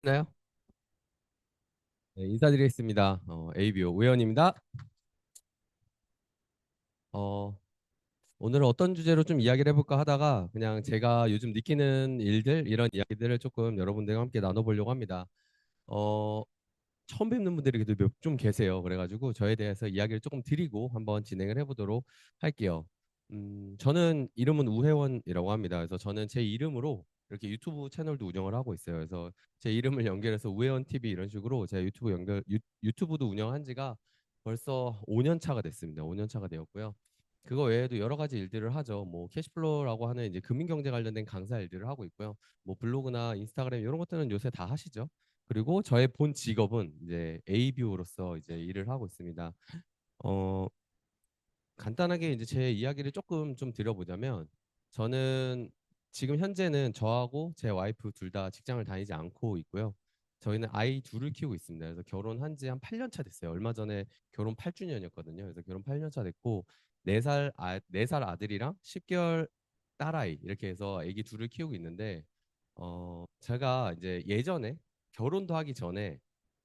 나요? 네, 인사드리겠습니다. ABO 우현입니다. 어, 오늘은 어떤 주제로 좀 이야기를 해볼까 하다가 그냥 제가 요즘 느끼는 일들 이런 이야기들을 조금 여러분들과 함께 나눠보려고 합니다. 어, 처음 뵙는 분들이 그래도 몇 좀 계세요. 그래가지고 저에 대해서 이야기를 조금 드리고 한번 진행을 해보도록 할게요. 저는 이름은 우혜원이라고 합니다. 그래서 저는 제 이름으로 이렇게 유튜브 채널도 운영을 하고 있어요. 그래서 제 이름을 연결해서 우혜원 TV 이런 식으로 제가 유튜브도 운영한 지가 벌써 5년 차가 됐습니다. 5년 차가 되었고요. 그거 외에도 여러 가지 일들을 하죠. 뭐 캐시플로우라고 하는 이제 금융경제 관련된 강사 일들을 하고 있고요. 뭐 블로그나 인스타그램 이런 것들은 요새 다 하시죠. 그리고 저의 본 직업은 이제 ABO로서 이제 일을 하고 있습니다. 어, 간단하게 이제 제 이야기를 조금 좀 드려보자면 저는 지금 현재는 저하고 제 와이프 둘 다 직장을 다니지 않고 있고요. 저희는 아이 둘을 키우고 있습니다. 그래서 결혼한 지 한 8년 차 됐어요. 얼마 전에 결혼 8주년이었거든요. 그래서 결혼 8년 차 됐고 4살 아들이랑 10개월 딸아이 이렇게 해서 아기 둘을 키우고 있는데 제가 이제 예전에 결혼도 하기 전에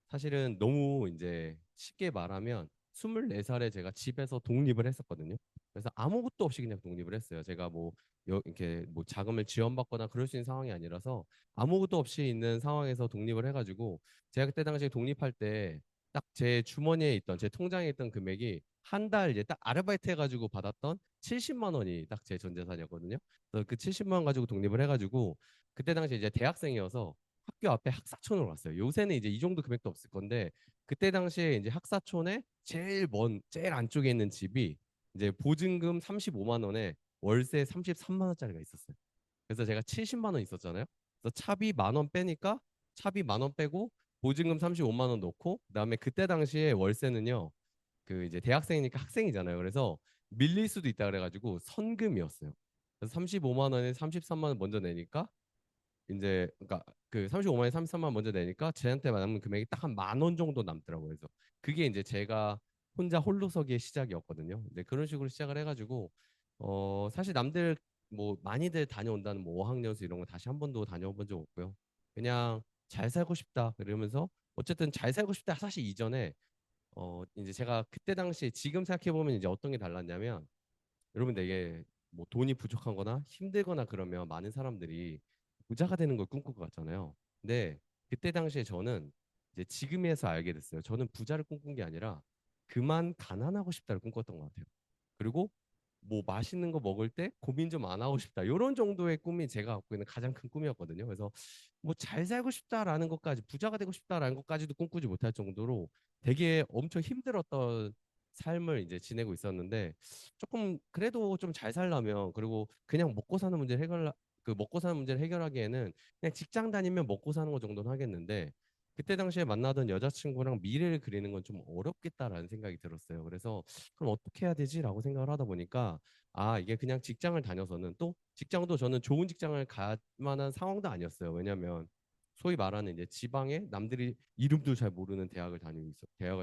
사실은 너무 이제 쉽게 말하면 24살에 제가 집에서 독립을 했었거든요. 그래서 아무것도 없이 그냥 독립을 했어요. 제가 뭐 이렇게 뭐 자금을 지원받거나 그럴 수 있는 상황이 아니라서 아무것도 없이 있는 상황에서 독립을 해가지고 제가 그때 당시에 독립할 때 딱 제 주머니에 있던 제 통장에 있던 금액이 한 달 이제 딱 아르바이트 해가지고 받았던 70만 원이 딱 제 전 재산이었거든요. 그래서 그 70만 원 가지고 독립을 해가지고 그때 당시에 이제 대학생이어서 학교 앞에 학사촌으로 갔어요. 요새는 이제 이 정도 금액도 없을 건데 그때 당시에 이제 학사촌에 제일 안쪽에 있는 집이 이제 보증금 35만 원에 월세 33만 원짜리가 있었어요. 그래서 제가 70만 원 있었잖아요. 그래서 차비 만 원 빼니까 차비 만 원 빼고 보증금 35만 원 넣고 그다음에 그때 당시에 월세는요. 그 이제 대학생이니까 학생이잖아요. 그래서 밀릴 수도 있다 그래가지고 선금이었어요. 그래서 35만 원에 33만 원 먼저 내니까 이제 그러니까 그 35만에 33만 먼저 내니까 제한테 남는 금액이 딱 한 만 원 정도 남더라고요. 그래서 그게 이제 제가 혼자 홀로서기의 시작이었거든요. 근데 그런 식으로 시작을 해가지고 사실 남들 뭐 많이들 다녀온다는 뭐 어학연수 이런 거 다시 한 번도 다녀본 적 없고요. 그냥 잘 살고 싶다 그러면서 어쨌든 잘 살고 싶다 사실 이전에 이제 제가 그때 당시에 지금 생각해 보면 이제 어떤 게 달랐냐면 여러분 되게 뭐 돈이 부족하거나 힘들거나 그러면 많은 사람들이 부자가 되는 걸 꿈꿀 것 같잖아요. 근데 그때 당시에 저는 이제 지금에서 알게 됐어요. 저는 부자를 꿈꾼 게 아니라 그만 가난하고 싶다를 꿈꿨던 것 같아요. 그리고 뭐 맛있는 거 먹을 때 고민 좀 안 하고 싶다. 이런 정도의 꿈이 제가 갖고 있는 가장 큰 꿈이었거든요. 그래서 뭐 잘 살고 싶다라는 것까지 부자가 되고 싶다라는 것까지도 꿈꾸지 못할 정도로 되게 엄청 힘들었던 삶을 이제 지내고 있었는데 조금 그래도 좀 잘 살려면 그리고 그냥 먹고 사는 문제를 먹고 사는 문제를 해결하기에는 그냥 직장 다니면 먹고 사는 거 정도는 하겠는데 그때 당시에 만나던 여자친구랑 미래를 그리는 건 좀 어렵겠다라는 생각이 들었어요. 그래서 그럼 어떻게 해야 되지라고 생각을 하다 보니까 아 이게 그냥 직장을 다녀서는 또 직장도 저는 좋은 직장을 갈 만한 상황도 아니었어요. 왜냐하면 소위 말하는 이제 지방에 남들이 이름도 잘 모르는 대학을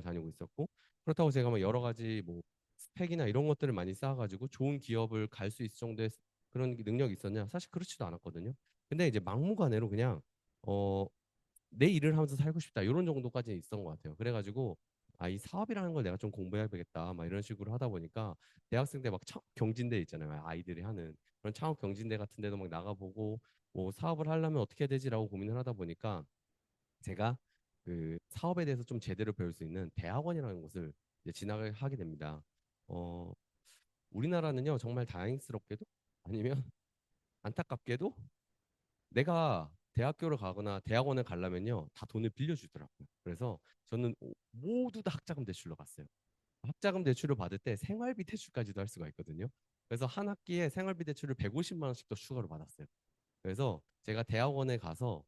다니고 있었고 그렇다고 제가 뭐 여러 가지 뭐 스펙이나 이런 것들을 많이 쌓아가지고 좋은 기업을 갈 수 있을 정도의 그런 능력이 있었냐? 사실 그렇지도 않았거든요. 근데 이제 막무가내로 그냥 어, 내 일을 하면서 살고 싶다 이런 정도까지 있었던 것 같아요. 그래가지고 아, 이 사업이라는 걸 내가 좀 공부해야겠다 막 이런 식으로 하다 보니까 대학생 때 막 경진대 있잖아요. 아이들이 하는 그런 창업 경진대 같은 데도 막 나가보고 뭐 사업을 하려면 어떻게 해야 되지라고 고민을 하다 보니까 제가 그 사업에 대해서 좀 제대로 배울 수 있는 대학원이라는 곳을 이제 진학을 하게 됩니다. 어, 우리나라는요 정말 다행스럽게도 아니면 안타깝게도 내가 대학교를 가거나 대학원을 가려면요 다 돈을 빌려주더라고요. 그래서 저는 모두 다 학자금 대출로 갔어요. 학자금 대출을 받을 때 생활비 대출까지도 할 수가 있거든요. 그래서 한 학기에 생활비 대출을 150만 원씩 더 추가로 받았어요. 그래서 제가 대학원에 가서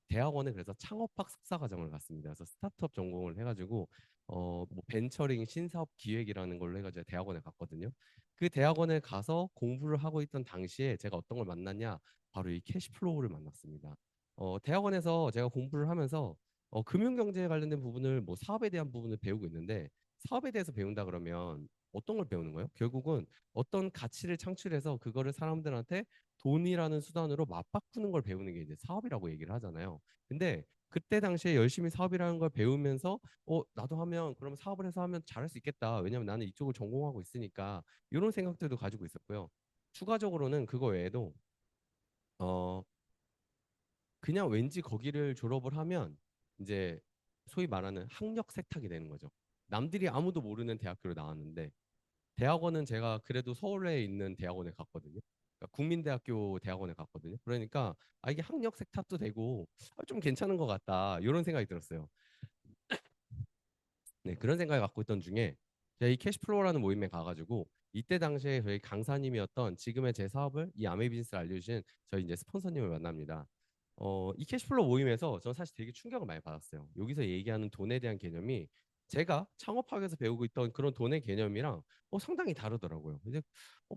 대학원에 그래서 창업학 석사 과정을 갔습니다. 그래서 스타트업 전공을 해가지고 뭐 벤처링 신사업 기획이라는 걸로 해가지고 대학원에 갔거든요. 그 대학원에 가서 공부를 하고 있던 당시에 제가 어떤 걸 만났냐? 바로 이 캐시플로우를 만났습니다. 대학원에서 제가 공부를 하면서 금융경제에 관련된 부분을 뭐 사업에 대한 부분을 배우고 있는데 사업에 대해서 배운다 그러면 어떤 걸 배우는 거예요? 결국은 어떤 가치를 창출해서 그거를 사람들한테 돈이라는 수단으로 맞바꾸는 걸 배우는 게 이제 사업이라고 얘기를 하잖아요. 근데 그때 당시에 열심히 사업이라는 걸 배우면서 나도 하면 그러면 사업을 해서 하면 잘할 수 있겠다. 왜냐면 나는 이쪽을 전공하고 있으니까 이런 생각들도 가지고 있었고요. 추가적으로는 그거 외에도 어 그냥 왠지 거기를 졸업을 하면 이제 소위 말하는 학력 세탁이 되는 거죠. 남들이 아무도 모르는 대학교로 나왔는데 대학원은 제가 그래도 서울에 있는 대학원에 갔거든요. 그러니까 국민대학교 대학원에 갔거든요. 그러니까 이게 학력 세탁도 되고 좀 괜찮은 것 같다. 이런 생각이 들었어요. 네, 그런 생각을 갖고 있던 중에 제가 이 캐시플로우라는 모임에 가가지고 이때 당시에 저희 강사님이었던 지금의 제 사업을 이 아메이 비즈니스를 알려주신 저희 이제 스폰서님을 만납니다. 이 캐시플로우 모임에서 저는 사실 되게 충격을 많이 받았어요. 여기서 얘기하는 돈에 대한 개념이 제가 창업학에서 배우고 있던 그런 돈의 개념이랑 상당히 다르더라고요. 이제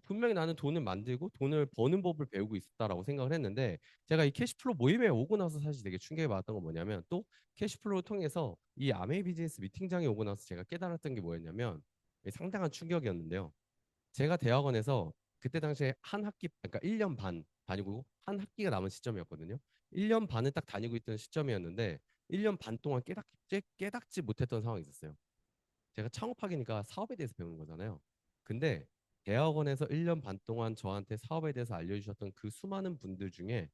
분명히 나는 돈을 만들고 돈을 버는 법을 배우고 있었다라고 생각을 했는데 제가 이 캐시플로우 모임에 오고 나서 사실 되게 충격을 받았던 건 뭐냐면 또 캐시플로우 통해서 이 아메이 비즈니스 미팅장에 오고 나서 제가 깨달았던 게 뭐였냐면 상당한 충격이었는데요. 제가 대학원에서 그때 당시에 한 학기, 그러니까 1년 반 다니고 한 학기가 남은 시점이었거든요. 1년 반을 딱 다니고 있던 시점이었는데 1년 반 동안 깨닫지 못했던 상황이 있었어요. 제가 창업학이니까 사업에 대해서 배우는 거잖아요. 근데 대학원에서 1년 반 동안 저한테 사업에 대해서 알려주셨던 그 수많은 분들 중에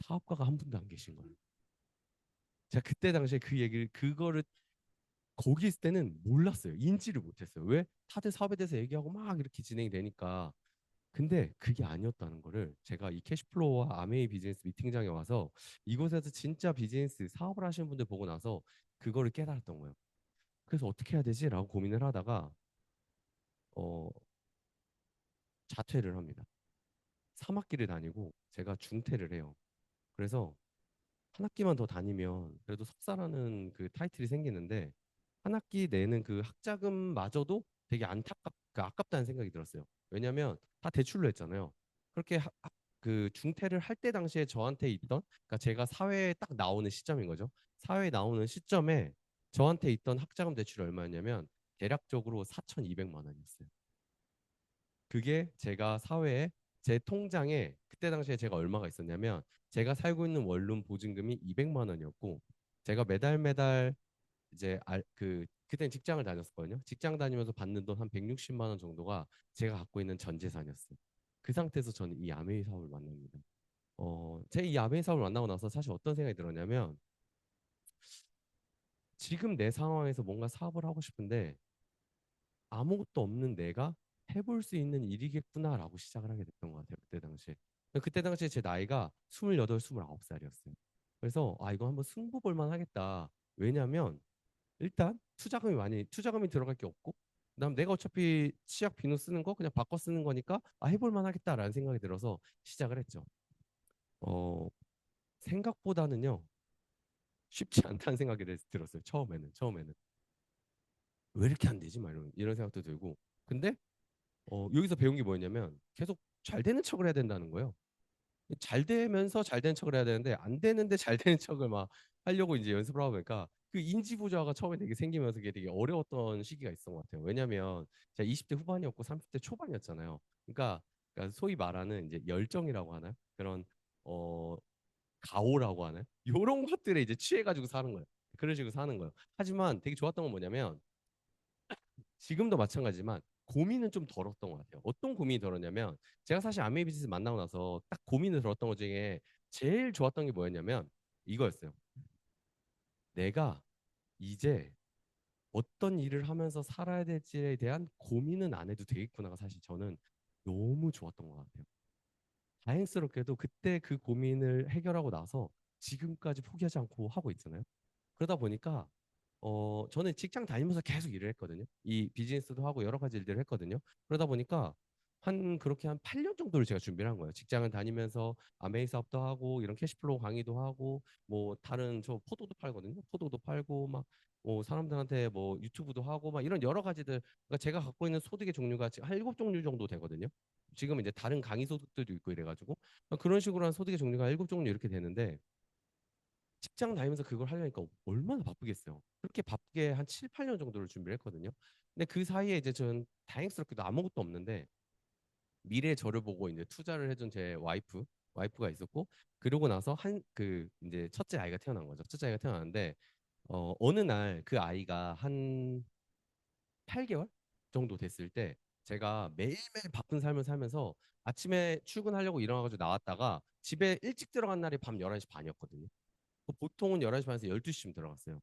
사업가가 한 분도 안 계신 거예요. 제가 그때 당시에 그 얘기를 그거를 거기 있을 때는 몰랐어요. 인지를 못했어요. 왜? 다들 사업에 대해서 얘기하고 막 이렇게 진행이 되니까. 근데 그게 아니었다는 거를 제가 이 캐시플로우와 아메이 비즈니스 미팅장에 와서 이곳에서 진짜 비즈니스 사업을 하시는 분들 보고 나서 그거를 깨달았던 거예요. 그래서 어떻게 해야 되지라고 고민을 하다가 어, 자퇴를 합니다. 3학기를 다니고 제가 중퇴를 해요. 그래서 한 학기만 더 다니면 그래도 석사라는 그 타이틀이 생기는데 한 학기 내는 그 학자금마저도 되게 아깝다는 생각이 들었어요. 왜냐하면 다 대출로 했잖아요. 그렇게 그 중퇴를 할 때 당시에 저한테 있던, 그러니까 제가 사회에 딱 나오는 시점인 거죠. 사회에 나오는 시점에 저한테 있던 학자금 대출이 얼마였냐면 대략적으로 4,200만 원이었어요. 그게 제가 사회에 제 통장에 그때 당시에 제가 얼마가 있었냐면 제가 살고 있는 원룸 보증금이 200만 원이었고 제가 매달 매달 이제 그때 직장을 다녔었거든요. 직장 다니면서 받는 돈 한 160만 원 정도가 제가 갖고 있는 전 재산이었어요. 그 상태에서 저는 이 아메이 사업을 만납니다. 제 이 아메이 사업을 만나고 나서 사실 어떤 생각이 들었냐면 지금 내 상황에서 뭔가 사업을 하고 싶은데 아무것도 없는 내가 해볼 수 있는 일이겠구나라고 시작을 하게 됐던 것 같아요. 그때 당시에 제 나이가 28, 29살이었어요. 그래서 이거 한번 승부 볼만 하겠다. 왜냐면 일단 투자금이 들어갈 게 없고 그다음 내가 어차피 치약 비누 쓰는 거 그냥 바꿔 쓰는 거니까 해볼 만 하겠다라는 생각이 들어서 시작을 했죠. 어, 생각보다는요. 쉽지 않다는 생각이 들었어요. 처음에는 왜 이렇게 안 되지? 막 이런 생각도 들고. 근데 여기서 배운 게 뭐였냐면 계속 잘 되는 척을 해야 된다는 거예요. 잘 되면서 잘 되는 척을 해야 되는데 안 되는데 잘 되는 척을 막 하려고 이제 연습을 하다 보니까 그 인지 부조화가 처음에 되게 생기면서 그게 되게 어려웠던 시기가 있었던 것 같아요. 왜냐면 제가 20대 후반이었고 30대 초반이었잖아요. 그러니까 소위 말하는 이제 열정이라고 하나요? 그런 어 가오라고 하나요? 이런 것들에 이제 취해가지고 사는 거예요. 그런 식으로 사는 거예요. 하지만 되게 좋았던 건 뭐냐면 지금도 마찬가지지만 고민은 좀 덜었던 것 같아요. 어떤 고민이 덜었냐면 제가 사실 아메이 비즈니스 만나고 나서 딱 고민을 덜었던 것 중에 제일 좋았던 게 뭐였냐면 이거였어요. 내가 이제 어떤 일을 하면서 살아야 될지에 대한 고민은 안 해도 되겠구나가 사실 저는 너무 좋았던 것 같아요. 다행스럽게도 그때 그 고민을 해결하고 나서 지금까지 포기하지 않고 하고 있잖아요. 그러다 보니까 저는 직장 다니면서 계속 일을 했거든요. 이 비즈니스도 하고 여러 가지 일들을 했거든요. 그러다 보니까 그렇게 한 8년 정도를 제가 준비를 한 거예요. 직장을 다니면서 아메이 사업도 하고 이런 캐시플로우 강의도 하고 뭐 다른 저 포도도 팔거든요. 포도도 팔고 막 뭐 사람들한테 뭐 유튜브도 하고 막 이런 여러 가지들 그러니까 제가 갖고 있는 소득의 종류가 지금 한 7종류 정도 되거든요. 지금 이제 다른 강의 소득들도 있고 이래가지고 그런 식으로 한 소득의 종류가 7종류 이렇게 되는데 직장 다니면서 그걸 하려니까 얼마나 바쁘겠어요. 그렇게 바쁘게 한 7, 8년 정도를 준비를 했거든요. 근데 그 사이에 이제 저는 다행스럽게도 아무것도 없는데 미래의 저를 보고 이제 투자를 해준 제 와이프. 와이프가 있었고 그러고 나서 한 그 이제 첫째 아이가 태어난 거죠. 첫째 아이가 태어났는데 어느 날 그 아이가 한 8개월 정도 됐을 때 제가 매일매일 바쁜 삶을 살면서 아침에 출근하려고 일어나가지고 나왔다가 집에 일찍 들어간 날이 밤 11시 반이었거든요. 보통은 11시 반에서 12시쯤 들어갔어요.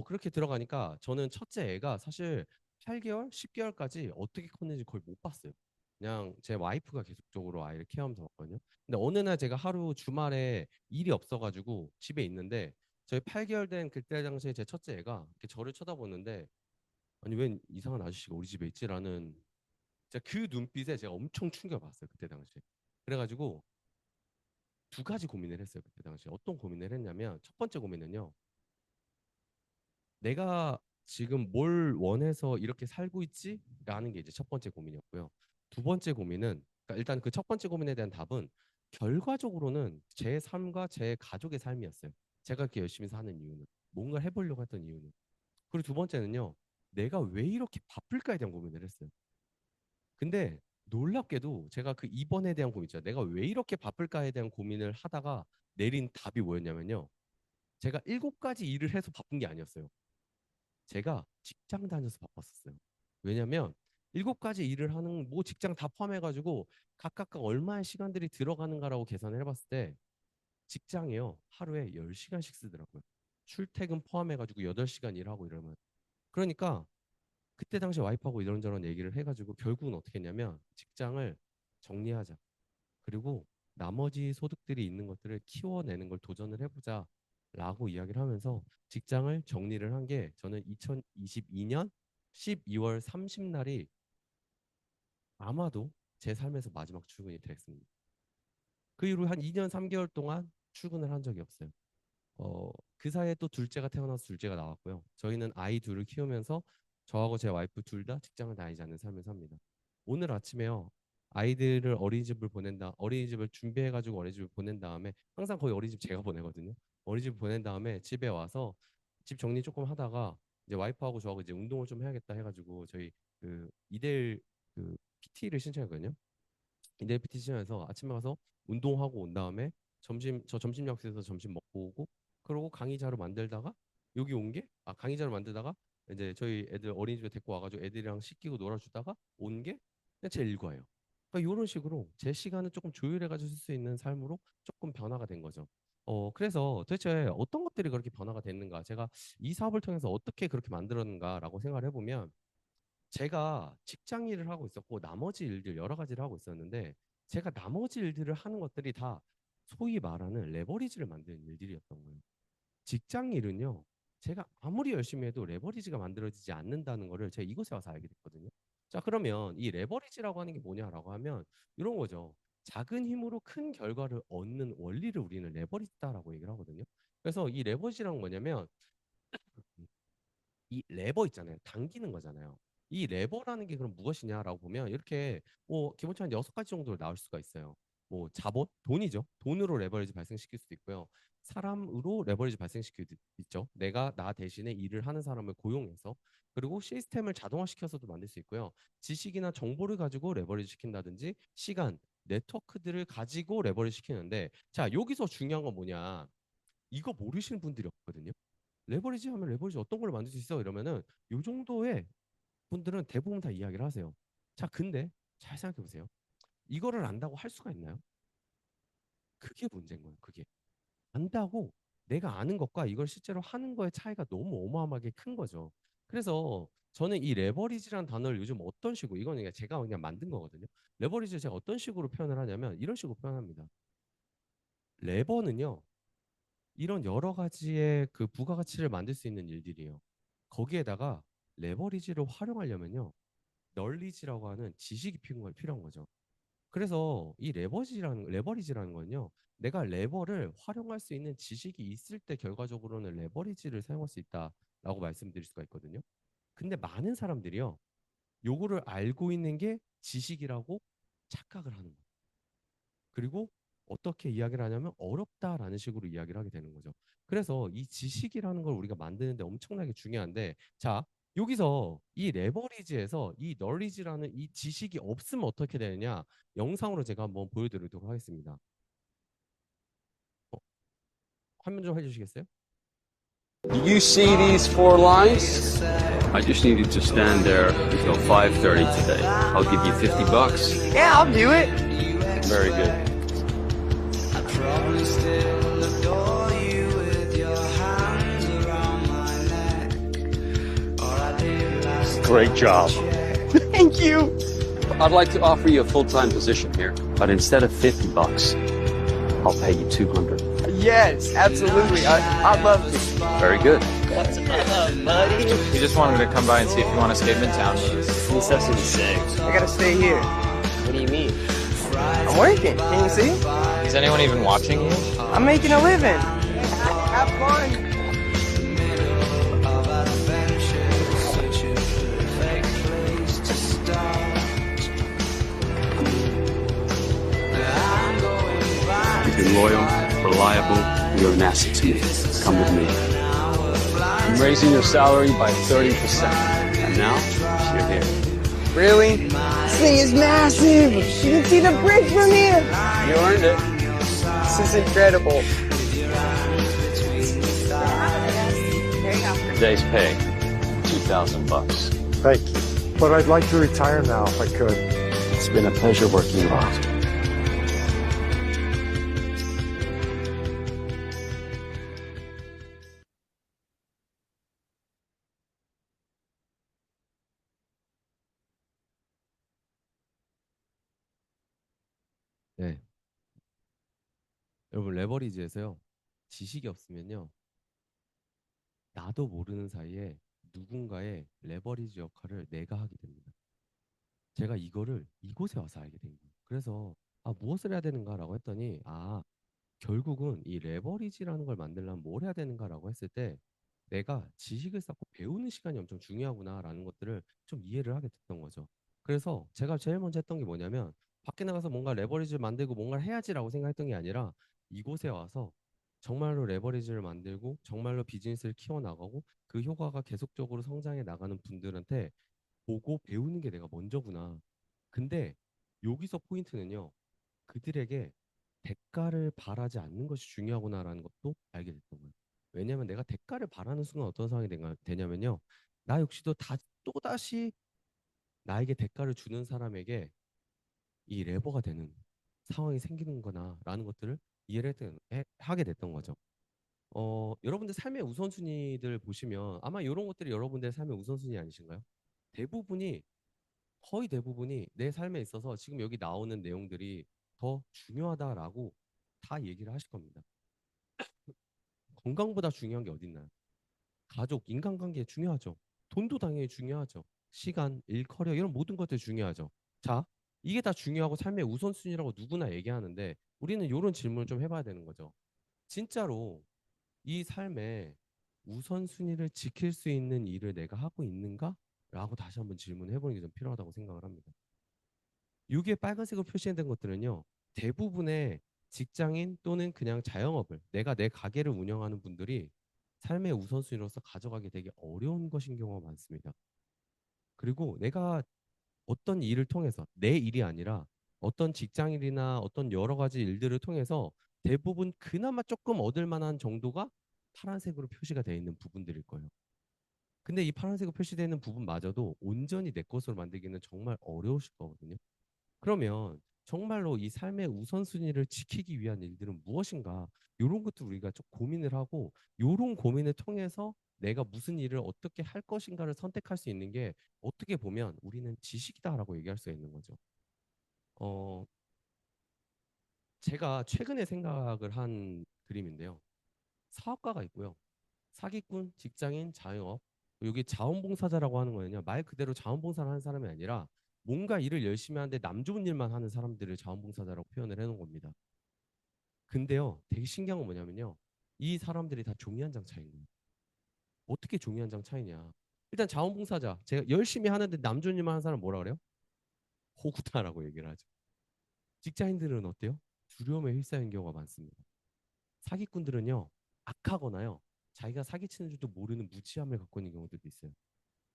그렇게 들어가니까 저는 첫째 애가 사실 8개월, 10개월까지 어떻게 컸는지 거의 못 봤어요. 그냥 제 와이프가 계속적으로 아이를 케어하면서 봤거든요. 근데 어느 날 제가 하루 주말에 일이 없어가지고 집에 있는데 저희 8개월 된 그때 당시에 제 첫째 애가 이렇게 저를 쳐다보는데 아니 웬 이상한 아저씨가 우리 집에 있지라는 진짜 그 눈빛에 제가 엄청 충격받았어요. 그때 당시에. 그래가지고 두 가지 고민을 했어요. 그때 당시에. 어떤 고민을 했냐면 첫 번째 고민은요. 내가 지금 뭘 원해서 이렇게 살고 있지? 라는 게 이제 첫 번째 고민이었고요. 두 번째 고민은 그러니까 일단 그 첫 번째 고민에 대한 답은 결과적으로는 제 삶과 제 가족의 삶이었어요. 제가 이렇게 열심히 사는 이유는 뭔가 해보려고 했던 이유는. 그리고 두 번째는요. 내가 왜 이렇게 바쁠까에 대한 고민을 했어요. 근데 놀랍게도 제가 그 2번에 대한 고민 있죠. 내가 왜 이렇게 바쁠까에 대한 고민을 하다가 내린 답이 뭐였냐면요. 제가 7가지 일을 해서 바쁜 게 아니었어요. 제가 직장 다녀서 바빴었어요. 왜냐면 7가지 일을 하는 뭐 직장 다 포함해가지고 각각 얼마의 시간들이 들어가는가라고 계산을 해봤을 때 직장이요. 하루에 10시간씩 쓰더라고요. 출퇴근 포함해가지고 8시간 일하고 이러면. 그러니까 그때 당시 와이프하고 이런저런 얘기를 해가지고 결국은 어떻게 했냐면 직장을 정리하자. 그리고 나머지 소득들이 있는 것들을 키워내는 걸 도전을 해보자. 라고 이야기를 하면서 직장을 정리를 한 게 저는 2022년 12월 30날이 아마도 제 삶에서 마지막 출근이 됐습니다. 그 이후로 한 2년 3개월 동안 출근을 한 적이 없어요. 그 사이에 또 둘째가 태어나서 둘째가 나왔고요. 저희는 아이 둘을 키우면서 저하고 제 와이프 둘 다 직장을 다니지 않는 삶을 삽니다. 오늘 아침에요. 아이들을 어린이집을 보낸다. 어린이집을 준비해가지고 어린이집을 보낸 다음에 항상 거의 어린이집 제가 보내거든요. 어린이집 보낸 다음에 집에 와서 집 정리 조금 하다가 이제 와이프하고 저하고 이제 운동을 좀 해야겠다 해가지고 저희 그 이대일 그 PT를 신청했거든요. 인대 PT션에서 아침에 가서 운동하고 온 다음에 점심 약속에서 점심 먹고 오고 그러고 강의자로 만들다가 여기 온 게 강의자로 만들다가 이제 저희 애들 어린이집에 데리고 와가지고 애들이랑 씻기고 놀아주다가 온 게 그냥 제 일과예요. 그러니까 이런 식으로 제 시간을 조금 조율해가지고 쓸 수 있는 삶으로 조금 변화가 된 거죠. 그래서 도대체 어떤 것들이 그렇게 변화가 됐는가? 제가 이 사업을 통해서 어떻게 그렇게 만들었는가라고 생각을 해보면 제가 직장 일을 하고 있었고 나머지 일들 여러 가지를 하고 있었는데 제가 나머지 일들을 하는 것들이 다 소위 말하는 레버리지를 만드는 일들이었던 거예요. 직장 일은요. 제가 아무리 열심히 해도 레버리지가 만들어지지 않는다는 거를 제가 이곳에 와서 알게 됐거든요. 자, 그러면 이 레버리지라고 하는 게 뭐냐라고 하면 이런 거죠. 작은 힘으로 큰 결과를 얻는 원리를 우리는 레버리지다라고 얘기를 하거든요. 그래서 이 레버리지란 뭐냐면 이 레버 있잖아요. 당기는 거잖아요. 이 레버라는 게 그럼 무엇이냐라고 보면 이렇게 뭐 기본적으로 한 6가지 정도로 나올 수가 있어요. 뭐 자본, 돈이죠. 돈으로 레버리지 발생시킬 수도 있고요. 사람으로 레버리지 발생시킬 수도 있죠. 내가 나 대신에 일을 하는 사람을 고용해서 그리고 시스템을 자동화시켜서도 만들 수 있고요. 지식이나 정보를 가지고 레버리지 시킨다든지 시간, 네트워크들을 가지고 레버리지 시키는데 자, 여기서 중요한 건 뭐냐? 이거 모르시는 분들이 없거든요. 레버리지 하면 레버리지 어떤 걸 만들 수 있어? 이러면은 요 정도의 분들은 대부분 다 이야기를 하세요. 자, 근데 잘 생각해 보세요. 이거를 안다고 할 수가 있나요? 그게 문제인 거예요. 그게. 안다고 내가 아는 것과 이걸 실제로 하는 거의 차이가 너무 어마어마하게 큰 거죠. 그래서 저는 이 레버리지라는 단어를 요즘 어떤 식으로 이거는 그냥 제가 그냥 만든 거거든요. 레버리지를 제가 어떤 식으로 표현을 하냐면 이런 식으로 표현합니다. 레버는요. 이런 여러 가지의 그 부가가치를 만들 수 있는 일들이에요. 거기에다가 레버리지를 활용하려면요. 널리지라고 하는 지식이 필요한 거죠. 그래서 이 레버리지라는 건요. 내가 레버를 활용할 수 있는 지식이 있을 때 결과적으로는 레버리지를 사용할 수 있다라고 말씀드릴 수가 있거든요. 근데 많은 사람들이요. 요거를 알고 있는 게 지식이라고 착각을 하는 거예요. 그리고 어떻게 이야기를 하냐면 어렵다라는 식으로 이야기를 하게 되는 거죠. 그래서 이 지식이라는 걸 우리가 만드는데 엄청나게 중요한데 자, 여기서 이 레버리지에서 이 널리지라는 이 지식이 없으면 어떻게 되느냐 영상으로 제가 한번 보여드리도록 하겠습니다. 화면 좀 해주시겠어요? Do you see these four lines? I just need you to stand there until 5:30 today. I'll give you $50. Yeah, I'll do it. Very good. Great job. Thank you. I'd like to offer you a full-time position here, but instead of $50, I'll pay you 200. Yes, absolutely. I'd love to. Very good. What's up, buddy? We just wanted to come by and see if you want to skate Midtown with us. This stuff's gonna be sick. I gotta stay here. What do you mean? I'm working. Can you see? Is anyone even watching you? I'm making a living. Have fun. You've been loyal, reliable, you're an asset to me. Come with me. I'm raising your salary by 30%. And now, you're here. Really? This thing is massive. You can see the bridge from here. You earned it. This is incredible. Today's pay, $2,000. Thank you. But I'd like to retire now if I could. It's been a pleasure working with you. 네. 여러분 레버리지에서요. 지식이 없으면요. 나도 모르는 사이에 누군가의 레버리지 역할을 내가 하게 됩니다. 제가 이거를 이곳에 와서 알게 된 거예요. 그래서 무엇을 해야 되는가라고 했더니 결국은 이 레버리지라는 걸 만들려면 뭘 해야 되는가라고 했을 때 내가 지식을 쌓고 배우는 시간이 엄청 중요하구나라는 것들을 좀 이해를 하게 됐던 거죠. 그래서 제가 제일 먼저 했던 게 뭐냐면 밖에 나가서 뭔가 레버리지를 만들고 뭔가를 해야지라고 생각했던 게 아니라 이곳에 와서 정말로 레버리지를 만들고 정말로 비즈니스를 키워나가고 그 효과가 계속적으로 성장해 나가는 분들한테 보고 배우는 게 내가 먼저구나. 근데 여기서 포인트는요. 그들에게 대가를 바라지 않는 것이 중요하구나라는 것도 알게 됐던 거예요. 왜냐하면 내가 대가를 바라는 순간 어떤 상황이 되냐면요. 나 역시도 또다시 나에게 대가를 주는 사람에게 이 레버가 되는 상황이 생기는 거나라는 것들을 하게 됐던 거죠. 여러분들 삶의 우선순위들 보시면 아마 이런 것들이 여러분들의 삶의 우선순위 아니신가요? 대부분이 거의 대부분이 내 삶에 있어서 지금 여기 나오는 내용들이 더 중요하다라고 다 얘기를 하실 겁니다. 건강보다 중요한 게 어디 있나요? 가족, 인간관계 중요하죠. 돈도 당연히 중요하죠. 시간, 일, 커리어 이런 모든 것들이 중요하죠. 자, 이게 다 중요하고 삶의 우선순위라고 누구나 얘기하는데 우리는 이런 질문을 좀 해봐야 되는 거죠. 진짜로 이 삶에 우선순위를 지킬 수 있는 일을 내가 하고 있는가? 라고 다시 한번 질문해 보는 게 좀 필요하다고 생각을 합니다. 여기에 빨간색으로 표시된 것들은요. 대부분의 직장인 또는 그냥 자영업을 내가 내 가게를 운영하는 분들이 삶의 우선순위로서 가져가기 되게 어려운 것인 경우가 많습니다. 그리고 내가 어떤 일을 통해서 내 일이 아니라 어떤 직장일이나 어떤 여러 가지 일들을 통해서 대부분 그나마 조금 얻을 만한 정도가 파란색으로 표시가 되어 있는 부분들일 거예요. 근데 이 파란색으로 표시되어 있는 부분마저도 온전히 내 것으로 만들기는 정말 어려우실 거거든요. 그러면 정말로 이 삶의 우선순위를 지키기 위한 일들은 무엇인가? 이런 것도 우리가 좀 고민을 하고 이런 고민을 통해서 내가 무슨 일을 어떻게 할 것인가를 선택할 수 있는 게 어떻게 보면 우리는 지식이다라고 얘기할 수 있는 거죠. 어, 제가 최근에 생각을 한 그림인데요. 사업가가 있고요. 사기꾼, 직장인, 자영업. 여기 자원봉사자라고 하는 거는요. 말 그대로 자원봉사를 하는 사람이 아니라 뭔가 일을 열심히 하는데 남 좋은 일만 하는 사람들을 자원봉사자라고 표현을 해놓은 겁니다. 근데요. 되게 신기한 건 뭐냐면요. 이 사람들이 다 종이 한 장 차이인 거예요. 어떻게 종이 한 장 차이냐. 일단 자원봉사자. 제가 열심히 하는데 남 좋은 일만 하는 사람 뭐라 그래요? 호구다라고 얘기를 하죠. 직장인들은 어때요? 두려움에 휩싸인 경우가 많습니다. 사기꾼들은요. 악하거나요. 자기가 사기치는 줄도 모르는 무지함을 갖고 있는 경우들도 있어요.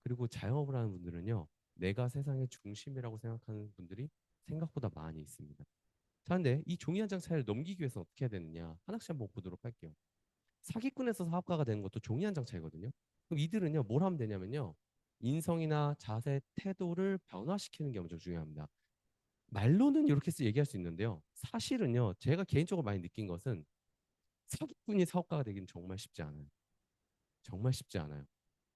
그리고 자영업을 하는 분들은요. 내가 세상의 중심이라고 생각하는 분들이 생각보다 많이 있습니다. 자, 근데 이 종이 한 장 차이를 넘기기 위해서 어떻게 해야 되느냐? 하나씩 한번 보도록 할게요. 사기꾼에서 사업가가 되는 것도 종이 한 장 차이거든요. 그럼 이들은요, 뭘 하면 되냐면요. 인성이나 자세, 태도를 변화시키는 게 엄청 중요합니다. 말로는 이렇게 얘기할 수 있는데요. 사실은요, 제가 개인적으로 많이 느낀 것은 사기꾼이 사업가가 되기는 정말 쉽지 않아요. 정말 쉽지 않아요.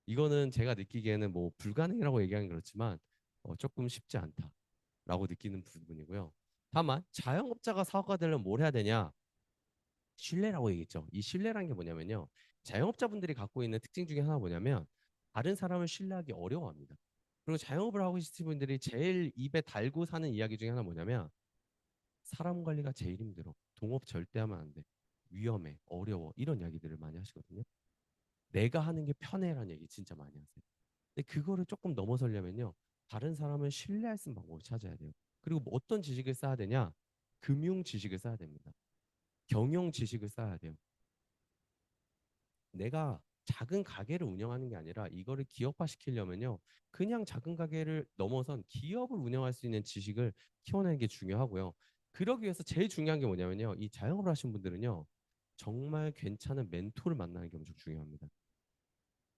이거는 제가 느끼기에는 뭐 불가능이라고 얘기하는 그렇지만 조금 쉽지 않다라고 느끼는 부분이고요. 다만 자영업자가 사업가 되려면 뭘 해야 되냐? 신뢰라고 얘기했죠. 이 신뢰라는 게 뭐냐면요. 자영업자분들이 갖고 있는 특징 중에 하나 뭐냐면 다른 사람을 신뢰하기 어려워합니다. 그리고 자영업을 하고 계신 분들이 제일 입에 달고 사는 이야기 중에 하나 뭐냐면 사람 관리가 제일 힘들어. 동업 절대 하면 안 돼. 위험해. 어려워. 이런 이야기들을 많이 하시거든요. 내가 하는 게 편해라는 얘기 진짜 많이 하세요. 근데 그거를 조금 넘어서려면요. 다른 사람을 신뢰할 수 있는 방법을 찾아야 돼요. 그리고 뭐 어떤 지식을 쌓아야 되냐? 금융 지식을 쌓아야 됩니다. 경영 지식을 쌓아야 돼요. 내가 작은 가게를 운영하는 게 아니라 이거를 기업화 시키려면요. 그냥 작은 가게를 넘어선 기업을 운영할 수 있는 지식을 키워내는 게 중요하고요. 그러기 위해서 제일 중요한 게 뭐냐면요. 이 자영업을 하신 분들은요. 정말 괜찮은 멘토를 만나는 게 엄청 중요합니다.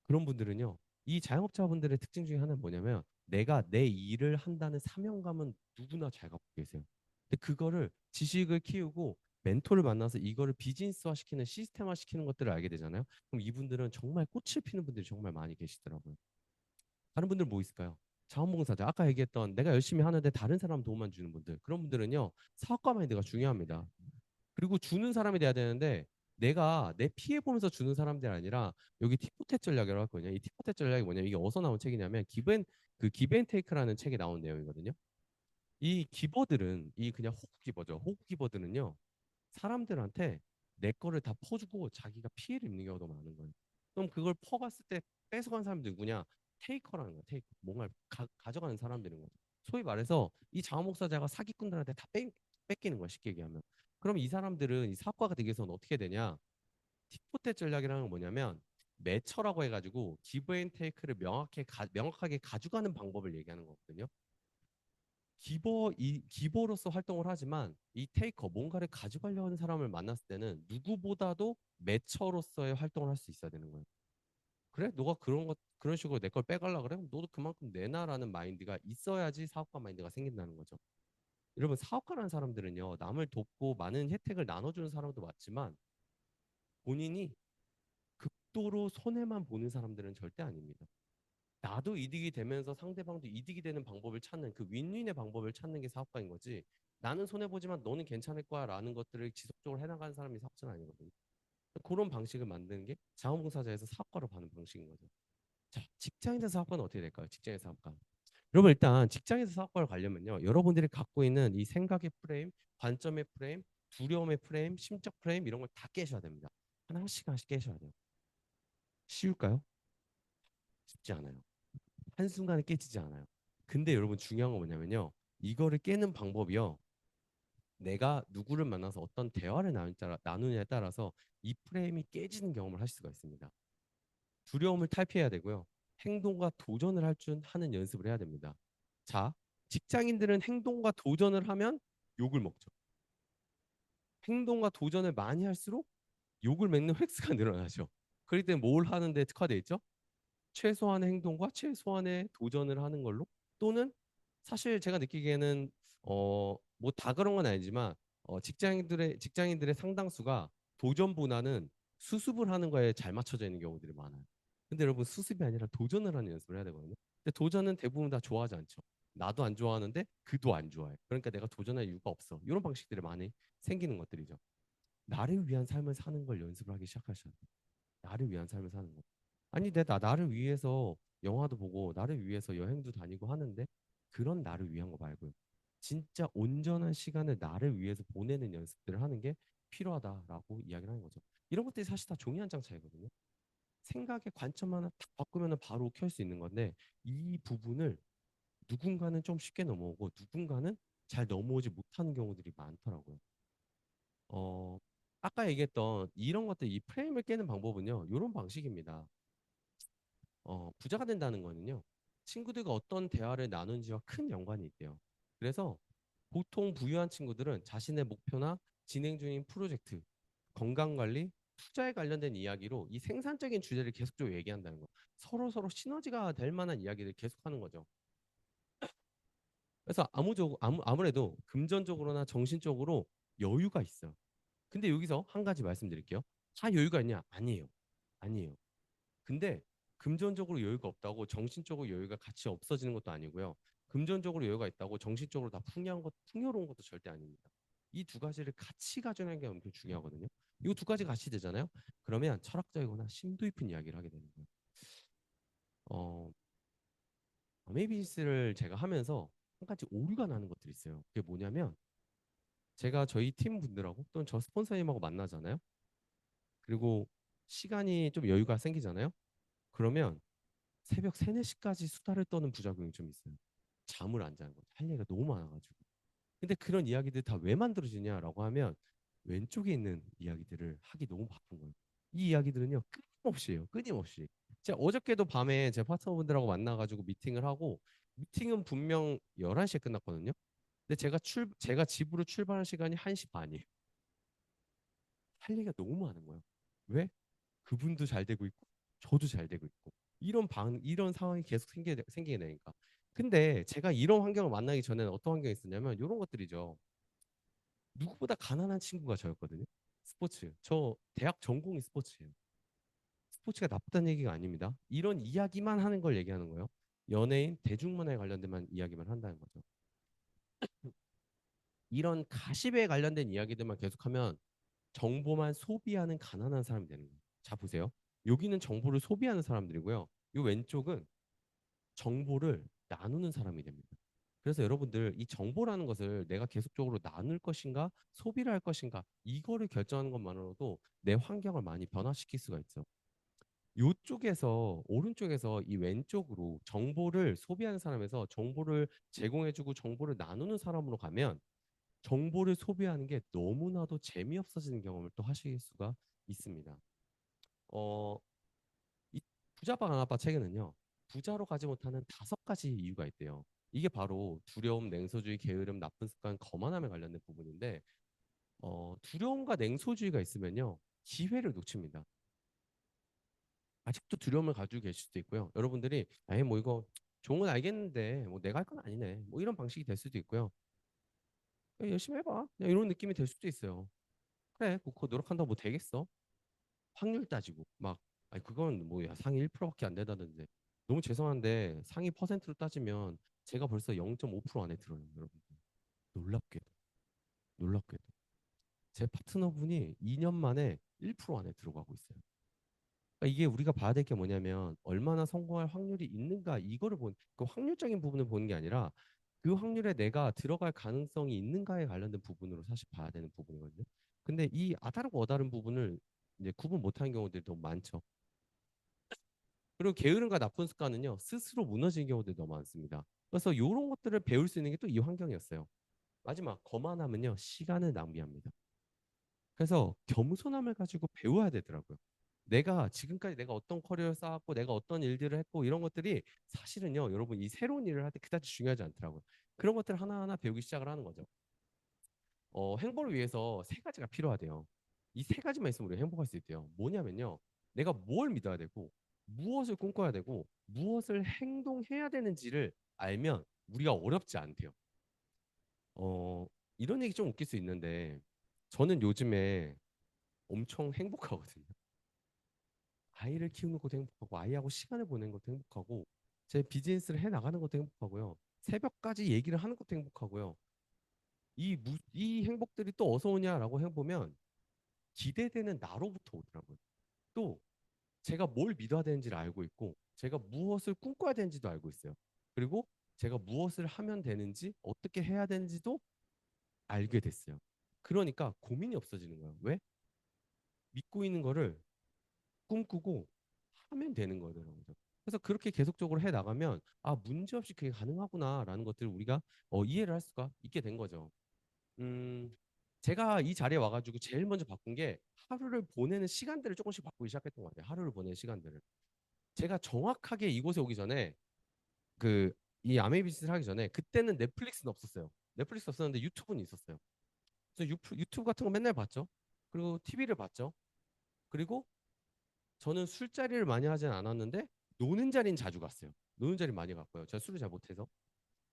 그런 분들은요. 이 자영업자분들의 특징 중에 하나는 뭐냐면 내가 내 일을 한다는 사명감은 누구나 잘 갖고 계세요. 근데 그거를 지식을 키우고 멘토를 만나서 이거를 비즈니스화 시키는 시스템화 시키는 것들을 알게 되잖아요. 그럼 이분들은 정말 꽃을 피는 분들이 정말 많이 계시더라고요. 다른 분들 뭐 있을까요? 자원봉사자. 아까 얘기했던 내가 열심히 하는데 다른 사람 도움만 주는 분들. 그런 분들은요. 사업가 마인드가 중요합니다. 그리고 주는 사람이 돼야 되는데 내가 내 피해 보면서 주는 사람들이 아니라 여기 티포테 전략이라고 하거든요. 이 티포테 전략이 뭐냐면 이게 어디서 나온 책이냐면 기브앤테이크라는 책에 나온 내용이거든요. 이 기버들은 이 그냥 호구 기버죠. 호구 기버들은요. 사람들한테 내 거를 다 퍼주고 자기가 피해를 입는 경우가 더 많은 거예요. 그럼 그걸 퍼갔을 때 뺏어간 사람이 누구냐? 테이커라는 거야. 테이커. 뭔가를 가져가는 사람들인 거죠. 소위 말해서 이 자원목사자가 사기꾼들한테 다 뺏기는 거야. 쉽게 얘기하면. 그럼 이 사람들은 이 사업가가 되기 위해서는 어떻게 되냐? 틱포테 전략이라는 건 뭐냐면 매처라고 해가지고 기브앤테이크를 명확하게 가져가는 방법을 얘기하는 거거든요. 기버로서 활동을 하지만 이 테이커 뭔가를 가져가려 하는 사람을 만났을 때는 누구보다도 매처로서의 활동을 할 수 있어야 되는 거예요. 그래? 너가 그런 식으로 내 걸 빼갈라 그래? 너도 그만큼 내놔라는 마인드가 있어야지 사업가 마인드가 생긴다는 거죠. 여러분 사업가라는 사람들은요 남을 돕고 많은 혜택을 나눠주는 사람도 맞지만 본인이 극도로 손해만 보는 사람들은 절대 아닙니다. 나도 이득이 되면서 상대방도 이득이 되는 방법을 찾는 그 윈윈의 방법을 찾는 게 사업가인 거지. 나는 손해 보지만 너는 괜찮을 거야라는 것들을 지속적으로 해나가는 사람이 사업자는 아니거든요. 그런 방식을 만드는 게 자원봉사자에서 사업가로 가는 방식인 거죠. 자, 직장인에서 사업가는 어떻게 될까요? 직장인 사업가. 여러분 일단 직장에서 사업가를 가려면요. 여러분들이 갖고 있는 이 생각의 프레임, 관점의 프레임, 두려움의 프레임, 심적 프레임 이런 걸 다 깨셔야 됩니다. 하나씩 하나씩 깨셔야 돼요. 쉬울까요? 쉽지 않아요. 한순간에 깨지지 않아요. 근데 여러분 중요한 건 뭐냐면요. 이거를 깨는 방법이요. 내가 누구를 만나서 어떤 대화를 나누냐에 따라서 이 프레임이 깨지는 경험을 하실 수가 있습니다. 두려움을 탈피해야 되고요. 행동과 도전을 하는 연습을 해야 됩니다. 자, 직장인들은 행동과 도전을 하면 욕을 먹죠. 행동과 도전을 많이 할수록 욕을 먹는 횟수가 늘어나죠. 그렇기 때문에 뭘 하는데 특화되어 있죠? 최소한의 행동과 최소한의 도전을 하는 걸로 또는 사실 제가 느끼기에는 뭐 다 그런 건 아니지만 직장인들의 상당수가 도전보다는 수습을 하는 거에 잘 맞춰져 있는 경우들이 많아요. 근데 여러분 수습이 아니라 도전을 하는 연습을 해야 되거든요. 근데 도전은 대부분 다 좋아하지 않죠. 나도 안 좋아하는데 그도 안 좋아해. 그러니까 내가 도전할 이유가 없어. 이런 방식들이 많이 생기는 것들이죠. 나를 위한 삶을 사는 걸 연습을 하기 시작하셔야 돼요. 나를 위한 삶을 사는 거. 아니, 나를 위해서 영화도 보고, 나를 위해서 여행도 다니고 하는데, 그런 나를 위한 거 말고요. 진짜 온전한 시간을 나를 위해서 보내는 연습들을 하는 게 필요하다라고 이야기를 하는 거죠. 이런 것들이 사실 다 종이 한 장 차이거든요. 생각의 관점 하나 딱 바꾸면 바로 켤 수 있는 건데, 이 부분을 누군가는 좀 쉽게 넘어오고, 누군가는 잘 넘어오지 못하는 경우들이 많더라고요. 어, 아까 얘기했던 이런 것들, 이 프레임을 깨는 방법은요, 이런 방식입니다. 부자가 된다는 거는요, 친구들과 어떤 대화를 나눈지와 큰 연관이 있대요. 그래서 보통 부유한 친구들은 자신의 목표나 진행 중인 프로젝트, 건강 관리, 투자에 관련된 이야기로 이 생산적인 주제를 계속적으로 얘기한다는 거. 서로 시너지가 될 만한 이야기를 계속하는 거죠. 그래서 아무래도 금전적으로나 정신적으로 여유가 있어요. 근데 여기서 한 가지 말씀드릴게요. 다 여유가 있냐? 아니에요. 아니에요. 근데 금전적으로 여유가 없다고 정신적으로 여유가 같이 없어지는 것도 아니고요. 금전적으로 여유가 있다고 정신적으로 다 풍요로운 것도 절대 아닙니다. 이 두 가지를 같이 가져가는 게 엄청 중요하거든요. 이 두 가지 같이 되잖아요. 그러면 철학적이거나 심도 깊은 이야기를 하게 되는 거예요. 어, 아메이 비즈니스를 제가 하면서 한 가지 오류가 나는 것들이 있어요. 그게 뭐냐면 제가 저희 팀 분들하고 또는 저 스폰서님하고 만나잖아요. 그리고 시간이 좀 여유가 생기잖아요. 그러면 새벽 3, 4시까지 수다를 떠는 부작용이 좀 있어요. 잠을 안 자는 거죠. 할 얘기가 너무 많아가지고. 근데 그런 이야기들 다 왜 만들어지냐라고 하면 왼쪽에 있는 이야기들을 하기 너무 바쁜 거예요. 이 이야기들은요, 끊임없이 해요. 끊임없이. 제가 어저께도 밤에 제 파트너분들하고 만나가지고 미팅을 하고, 미팅은 분명 11시에 끝났거든요. 근데 제가 집으로 출발할 시간이 1시 반이에요. 할 얘기가 너무 많은 거예요. 왜? 그분도 잘 되고 있고 저도 잘 되고 있고 이런 상황이 계속 생기게 되니까. 근데 제가 이런 환경을 만나기 전에는 어떤 환경이 있었냐면 이런 것들이죠. 누구보다 가난한 친구가 저였거든요. 스포츠. 저 대학 전공이 스포츠예요. 스포츠가 나쁘다는 얘기가 아닙니다. 이런 이야기만 하는 걸 얘기하는 거예요. 연예인, 대중문화에 관련된 이야기만 한다는 거죠. 이런 가십에 관련된 이야기들만 계속하면 정보만 소비하는 가난한 사람이 되는 거예요. 자, 보세요. 여기는 정보를 소비하는 사람들이고요. 이 왼쪽은 정보를 나누는 사람이 됩니다. 그래서 여러분들 이 정보라는 것을 내가 계속적으로 나눌 것인가 소비를 할 것인가 이거를 결정하는 것만으로도 내 환경을 많이 변화시킬 수가 있죠. 이쪽에서 오른쪽에서 이 왼쪽으로 정보를 소비하는 사람에서 정보를 제공해주고 정보를 나누는 사람으로 가면 정보를 소비하는 게 너무나도 재미없어지는 경험을 또 하실 수가 있습니다. 어, 이 부자빠 강아빠 책에는요, 부자로 가지 못하는 5가지 이유가 있대요. 이게 바로 두려움, 냉소주의, 게으름, 나쁜 습관, 거만함에 관련된 부분인데, 두려움과 냉소주의가 있으면요, 기회를 놓칩니다. 아직도 두려움을 가지고 계실 수도 있고요. 여러분들이, 아예 뭐 이거 좋은 건 알겠는데, 뭐 내가 할 건 아니네. 뭐 이런 방식이 될 수도 있고요. 야, 열심히 해봐. 그냥 이런 느낌이 될 수도 있어요. 그래, 뭐 그거 노력한다고 뭐 되겠어? 확률 따지고 막 아니 그건 뭐야 상위 1%밖에 안 된다는데 너무 죄송한데 상위 퍼센트로 따지면 제가 벌써 0.5% 안에 들어요, 여러분. 놀랍게도 놀랍게도 제 파트너분이 2년 만에 1% 안에 들어가고 있어요. 그러니까 이게 우리가 봐야 될 게 뭐냐면 얼마나 성공할 확률이 있는가 이거를 그 확률적인 부분을 보는 게 아니라 그 확률에 내가 들어갈 가능성이 있는가에 관련된 부분으로 사실 봐야 되는 부분이거든요. 근데 이 아다르고 어다른 부분을 이제 구분 못하는 경우들이 너무 많죠. 그리고 게으름과 나쁜 습관은요, 스스로 무너지는 경우들이 너무 많습니다. 그래서 이런 것들을 배울 수 있는 게 또 이 환경이었어요. 마지막, 거만함은요, 시간을 낭비합니다. 그래서 겸손함을 가지고 배워야 되더라고요. 지금까지 내가 어떤 커리어를 쌓았고, 내가 어떤 일들을 했고, 이런 것들이 사실은요, 여러분, 이 새로운 일을 할 때 그다지 중요하지 않더라고요. 그런 것들 하나하나 배우기 시작을 하는 거죠. 행복을 위해서 3가지가 필요하대요. 이 3가지만 있으면 우리가 행복할 수 있대요. 뭐냐면요. 내가 뭘 믿어야 되고, 무엇을 꿈꿔야 되고, 무엇을 행동해야 되는지를 알면 우리가 어렵지 않대요. 어, 이런 얘기 좀 웃길 수 있는데, 저는 요즘에 엄청 행복하거든요. 아이를 키우는 것도 행복하고, 아이하고 시간을 보내는 것도 행복하고, 제 비즈니스를 해 나가는 것도 행복하고요. 새벽까지 얘기를 하는 것도 행복하고요. 이 행복들이 또 어디서 오냐라고 해보면 기대되는 나로부터 오더라고요. 또 제가 뭘 믿어야 되는지를 알고 있고 제가 무엇을 꿈꿔야 되는지도 알고 있어요. 그리고 제가 무엇을 하면 되는지 어떻게 해야 되는지도 알게 됐어요. 그러니까 고민이 없어지는 거예요. 왜? 믿고 있는 거를 꿈꾸고 하면 되는 거더라고요. 그래서 그렇게 계속적으로 해 나가면 아 문제없이 그게 가능하구나라는 것들을 우리가 이해를 할 수가 있게 된 거죠. 음, 제가 이 자리에 와가지고 제일 먼저 바꾼 게 하루를 보내는 시간들을 조금씩 바꾸기 시작했던 것 같아요. 하루를 보내는 시간들을. 제가 정확하게 이곳에 오기 전에 그 이 아메이 비즈니스를 하기 전에 그때는 넷플릭스는 없었어요. 넷플릭스 없었는데 유튜브는 있었어요. 그래서 유튜브 같은 거 맨날 봤죠. 그리고 TV를 봤죠. 그리고 저는 술자리를 많이 하진 않았는데 노는 자리는 자주 갔어요. 노는 자리 많이 갔고요. 제가 술을 잘 못해서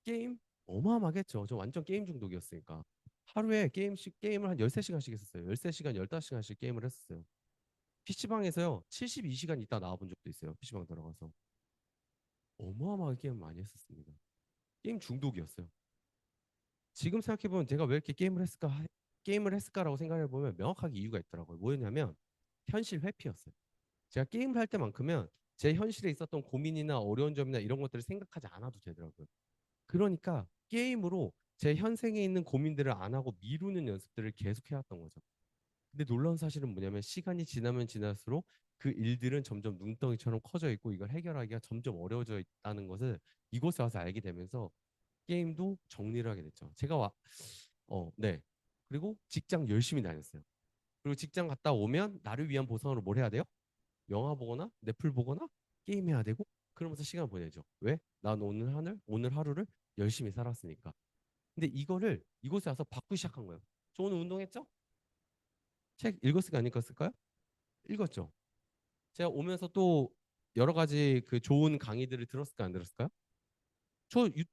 게임 어마어마하게 했죠. 저 완전 게임 중독이었으니까. 하루에 게임을 한 13시간씩 했었어요. 13시간, 15시간씩 게임을 했었어요. PC방에서요. 72시간 있다 나와 본 적도 있어요. PC방 들어가서. 어마어마하게 게임 많이 했었습니다. 게임 중독이었어요. 지금 생각해보면 제가 왜 이렇게 게임을 했을까라고 생각해보면 명확하게 이유가 있더라고요. 뭐였냐면 현실 회피였어요. 제가 게임을 할 때만큼은 제 현실에 있었던 고민이나 어려운 점이나 이런 것들을 생각하지 않아도 되더라고요. 그러니까 게임으로 제 현생에 있는 고민들을 안 하고 미루는 연습들을 계속 해왔던 거죠. 근데 놀라운 사실은 뭐냐면 시간이 지나면 지날수록 그 일들은 점점 눈덩이처럼 커져 있고 이걸 해결하기가 점점 어려워져 있다는 것을 이곳에 와서 알게 되면서 게임도 정리를 하게 됐죠. 네. 그리고 직장 열심히 다녔어요. 그리고 직장 갔다 오면 나를 위한 보상으로 뭘 해야 돼요? 영화 보거나 넷플 보거나 게임해야 되고 그러면서 시간을 보내죠. 왜? 난 오늘 하루를 열심히 살았으니까. 근데 이거를 이곳에 와서 바꾸기 시작한 거예요. 저 오늘 운동했죠? 책 읽었을까 안 읽었을까요? 읽었죠. 제가 오면서 또 여러 가지 그 좋은 강의들을 들었을까 안 들었을까요?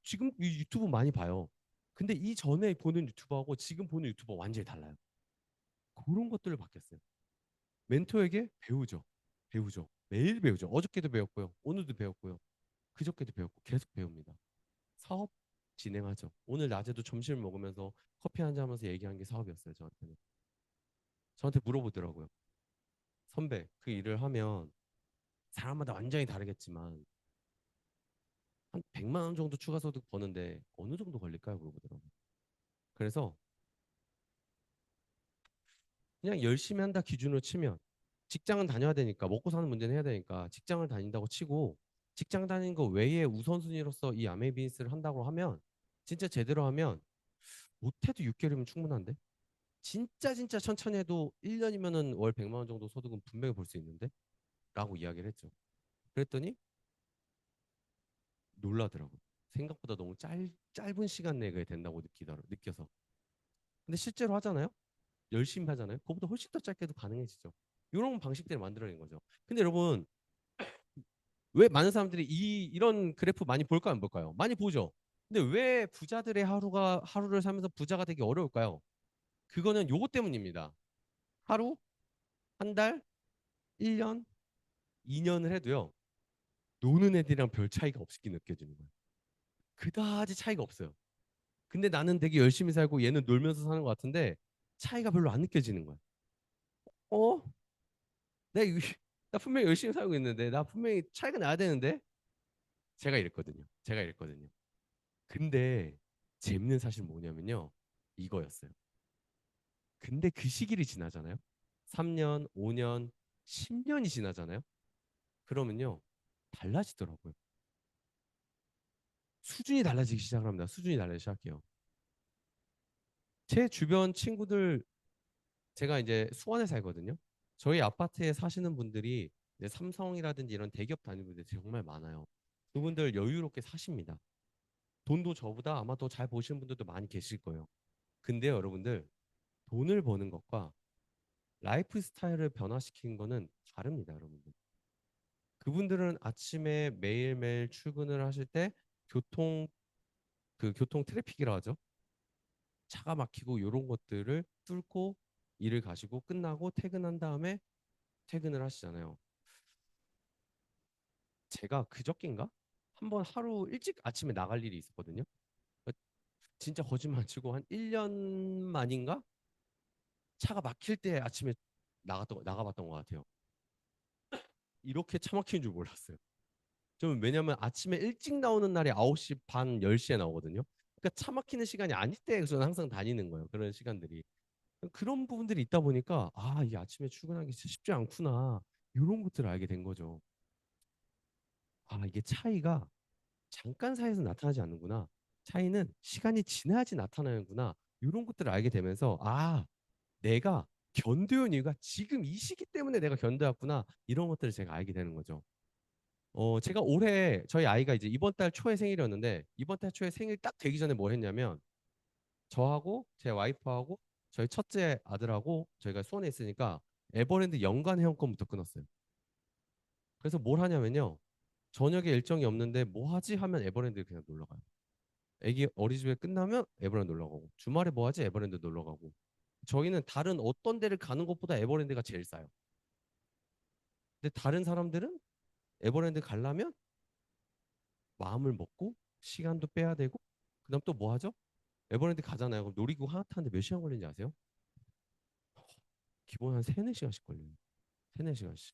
지금 이 유튜브 많이 봐요. 근데 이전에 보는 유튜버하고 지금 보는 유튜버 완전히 달라요. 그런 것들을 바뀌었어요. 멘토에게 배우죠. 배우죠. 매일 배우죠. 어저께도 배웠고요. 오늘도 배웠고요. 그저께도 배웠고 계속 배웁니다. 사업 진행하죠. 오늘 낮에도 점심을 먹으면서 커피 한잔 하면서 얘기한 게 사업이었어요. 저한테는. 저한테 물어보더라고요. 선배, 그 일을 하면 사람마다 완전히 다르겠지만 한 100만 원 정도 추가 소득 버는데 어느 정도 걸릴까요? 물어보더라고요. 그래서 그냥 열심히 한다 기준으로 치면 직장은 다녀야 되니까 먹고 사는 문제는 해야 되니까 직장을 다닌다고 치고 직장 다니는 거 외에 우선순위로서 이 아메이 비즈니스를 한다고 하면 진짜 제대로 하면 못해도 6개월이면 충분한데 진짜 천천히 해도 1년이면은 월 100만 원 정도 소득은 분명히 볼 수 있는데 라고 이야기를 했죠. 그랬더니 놀라더라고요. 생각보다 너무 짧은 시간 내에 된다고 느껴서. 근데 실제로 하잖아요. 열심히 하잖아요. 그거보다 훨씬 더 짧게도 가능해지죠. 이런 방식들을 만들어낸 거죠. 근데 여러분 왜 많은 사람들이 이런 그래프 많이 볼까요, 안 볼까요? 많이 보죠. 근데 왜 부자들의 하루를 살면서 부자가 되기 어려울까요? 그거는 요것 때문입니다. 하루, 한 달, 1년, 2년을 해도요. 노는 애들이랑 별 차이가 없게 느껴지는 거예요. 그다지 차이가 없어요. 근데 나는 되게 열심히 살고 얘는 놀면서 사는 것 같은데 차이가 별로 안 느껴지는 거야. 어? 내가 이거, 나 분명히 열심히 살고 있는데 나 분명히 차이가 나야 되는데 제가 이랬거든요. 제가 이랬거든요. 근데 재밌는 사실 뭐냐면요. 이거였어요. 근데 그 시기를 지나잖아요. 3년, 5년, 10년이 지나잖아요. 그러면요. 달라지더라고요. 수준이 달라지기 시작을 합니다. 수준이 달라지기 시작해요. 제 주변 친구들 제가 이제 수원에 살거든요. 저희 아파트에 사시는 분들이 이제 삼성이라든지 이런 대기업 다니는 분들이 정말 많아요. 그분들 여유롭게 사십니다. 돈도 저보다 아마 더 잘 보시는 분들도 많이 계실 거예요. 근데요, 여러분들 돈을 버는 것과 라이프 스타일을 변화시킨 거는 다릅니다, 여러분들. 그분들은 아침에 매일매일 출근을 하실 때 교통 교통 트래픽이라 하죠. 차가 막히고 이런 것들을 뚫고 일을 가시고 끝나고 퇴근한 다음에 퇴근을 하시잖아요. 제가 그저께인가 한번 하루 일찍 아침에 나갈 일이 있었거든요. 진짜 거짓말 치고 한 1년 만인가 차가 막힐 때 아침에 나가봤던 것 같아요. 이렇게 차 막히는 줄 몰랐어요. 좀 왜냐면 아침에 일찍 나오는 날이 9시 반, 10시에 나오거든요. 그러니까 차 막히는 시간이 아닐 때 저는 항상 다니는 거예요. 그런 시간들이. 그런 부분들이 있다 보니까 아, 이 아침에 출근하기 진짜 쉽지 않구나. 이런 것들을 알게 된 거죠. 아, 이게 차이가 잠깐 사이에서 나타나지 않는구나. 차이는 시간이 지나야지 나타나는구나. 이런 것들을 알게 되면서 아, 내가 견뎌온 이유가 지금 이 시기 때문에 내가 견뎌왔구나. 이런 것들을 제가 알게 되는 거죠. 제가 올해 저희 아이가 이제 이번 달 초에 생일이었는데 이번 달 초에 생일 딱 되기 전에 뭘 했냐면 저하고 제 와이프하고 저희 첫째 아들하고 저희가 수원에 있으니까 에버랜드 연간 회원권부터 끊었어요. 그래서 뭘 하냐면요. 저녁에 일정이 없는데 뭐 하지 하면 에버랜드 그냥 놀러 가요. 애기 어린이집에 끝나면 에버랜드 놀러 가고 주말에 뭐 하지 에버랜드 놀러 가고 저희는 다른 어떤 데를 가는 것보다 에버랜드가 제일 싸요. 근데 다른 사람들은 에버랜드 가려면 마음을 먹고 시간도 빼야 되고 그다음 또 뭐 하죠? 에버랜드 가잖아요. 그럼 놀이기구 하나 타는데 몇 시간 걸리는지 아세요? 기본 한 3, 4시간씩 걸려요. 3, 4시간씩.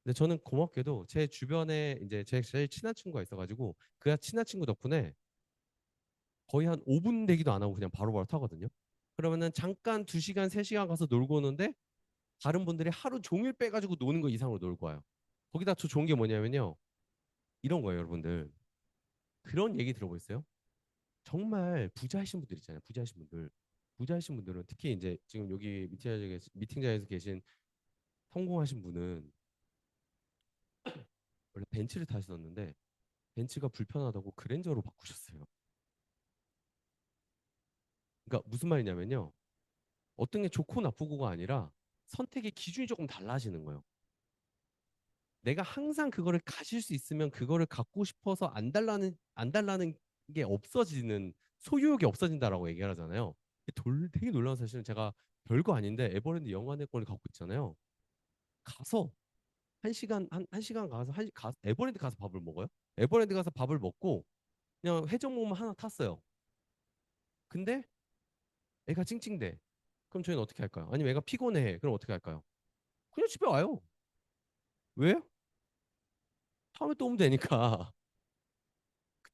근데 저는 고맙게도 제 주변에 이제 제 제일 친한 친구가 있어가지고 그 친한 친구 덕분에 거의 한 5분 대기도 안 하고 그냥 바로바로 타거든요. 그러면은 잠깐 2시간, 3시간 가서 놀고 오는데 다른 분들이 하루 종일 빼가지고 노는 거 이상으로 놀고 와요. 거기다 더 좋은 게 뭐냐면요. 이런 거예요, 여러분들. 그런 얘기 들어보셨어요? 정말 부자이신 분들 있잖아요. 부자이신 분들. 부자이신 분들은 특히 이제 지금 여기 미팅자에서 계신 성공하신 분은 원래 벤츠를 타셨었는데 벤츠가 불편하다고 그랜저로 바꾸셨어요. 그러니까 무슨 말이냐면요. 어떤 게 좋고 나쁘고가 아니라 선택의 기준이 조금 달라지는 거예요. 내가 항상 그거를 가질 수 있으면 그거를 갖고 싶어서 안 달라는 게 없어지는 소유욕이 없어진다라고 얘기를 하잖아요. 되게 놀라운 사실은 제가 별거 아닌데 에버랜드 영화관권을 갖고 있잖아요. 가서 한 시간 가서 에버랜드 가서 밥을 먹어요. 에버랜드 가서 밥을 먹고 그냥 회전목마 하나 탔어요. 근데 애가 찡찡대. 그럼 저희는 어떻게 할까요? 아니면 애가 피곤해. 그럼 어떻게 할까요? 그냥 집에 와요. 왜? 다음에 또 오면 되니까.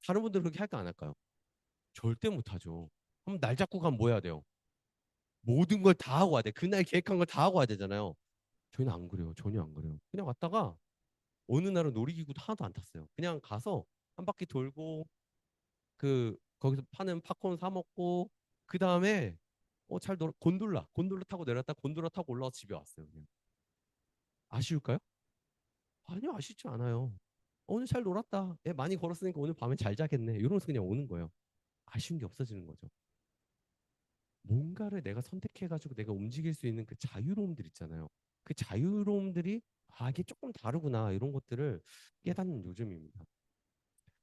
다른 분들은 그렇게 할까 안 할까요? 절대 못 하죠. 그럼 날 잡고 가면 뭐 해야 돼요? 모든 걸 다 하고 와야 돼. 그날 계획한 걸 다 하고 와야 되잖아요. 저희는 안 그래요. 전혀 안 그래요. 그냥 왔다가 어느 날은 놀이기구도 하나도 안 탔어요. 그냥 가서 한 바퀴 돌고 그 거기서 파는 팝콘 사 먹고 그 다음에 잘 놀아 곤돌라 타고 내렸다 곤돌라 타고 올라와서 집에 왔어요. 그냥. 아쉬울까요? 아니요, 아쉽지 않아요. 오늘 잘 놀았다. 애 많이 걸었으니까 오늘 밤에 잘 자겠네. 이러면서 그냥 오는 거예요. 아쉬운 게 없어지는 거죠. 뭔가를 내가 선택해가지고 내가 움직일 수 있는 그 자유로움들 있잖아요. 그 자유로움들이 이게 조금 다르구나 이런 것들을 깨닫는 요즘입니다.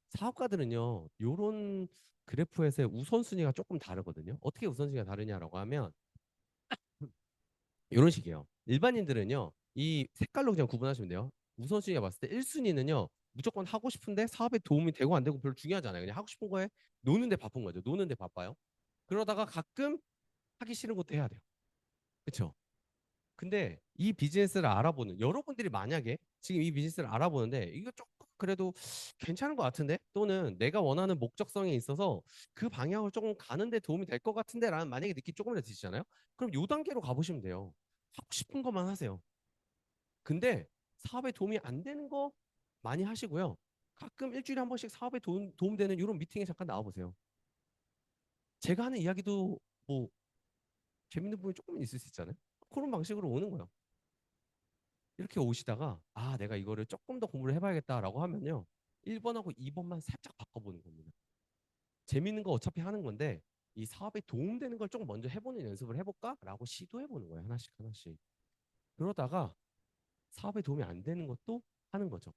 사업가들은요, 요런 그래프에서의 우선순위가 조금 다르거든요. 어떻게 우선순위가 다르냐라고 하면 이런 식이에요. 일반인들은요, 이 색깔로 그냥 구분하시면 돼요. 우선순위가 봤을 때 1순위는요, 무조건 하고 싶은데 사업에 도움이 되고 안 되고 별로 중요하지 않아요. 그냥 하고 싶은 거에 노는데 바쁜 거죠. 노는데 바빠요. 그러다가 가끔 하기 싫은 것도 해야 돼요. 그렇죠? 근데 이 비즈니스를 알아보는 여러분들이 만약에 지금 이 비즈니스를 알아보는데 이거 조금 그래도 괜찮은 것 같은데 또는 내가 원하는 목적성에 있어서 그 방향을 조금 가는데 도움이 될 것 같은데 라는 만약에 느낌 조금이라도 드시잖아요. 그럼 요 단계로 가보시면 돼요. 하고 싶은 것만 하세요. 근데 사업에 도움이 안 되는 거 많이 하시고요. 가끔 일주일에 한 번씩 사업에 도움되는 이런 미팅에 잠깐 나와보세요. 제가 하는 이야기도 뭐 재밌는 부분이 조금 있을 수 있잖아요. 그런 방식으로 오는 거예요. 이렇게 오시다가 내가 이거를 조금 더 공부를 해봐야겠다라고 하면요. 1번하고 2번만 살짝 바꿔보는 겁니다. 재밌는 거 어차피 하는 건데 이 사업에 도움되는 걸 조금 먼저 해보는 연습을 해볼까라고 시도해보는 거예요. 하나씩 하나씩. 그러다가 사업에 도움이 안 되는 것도 하는 거죠.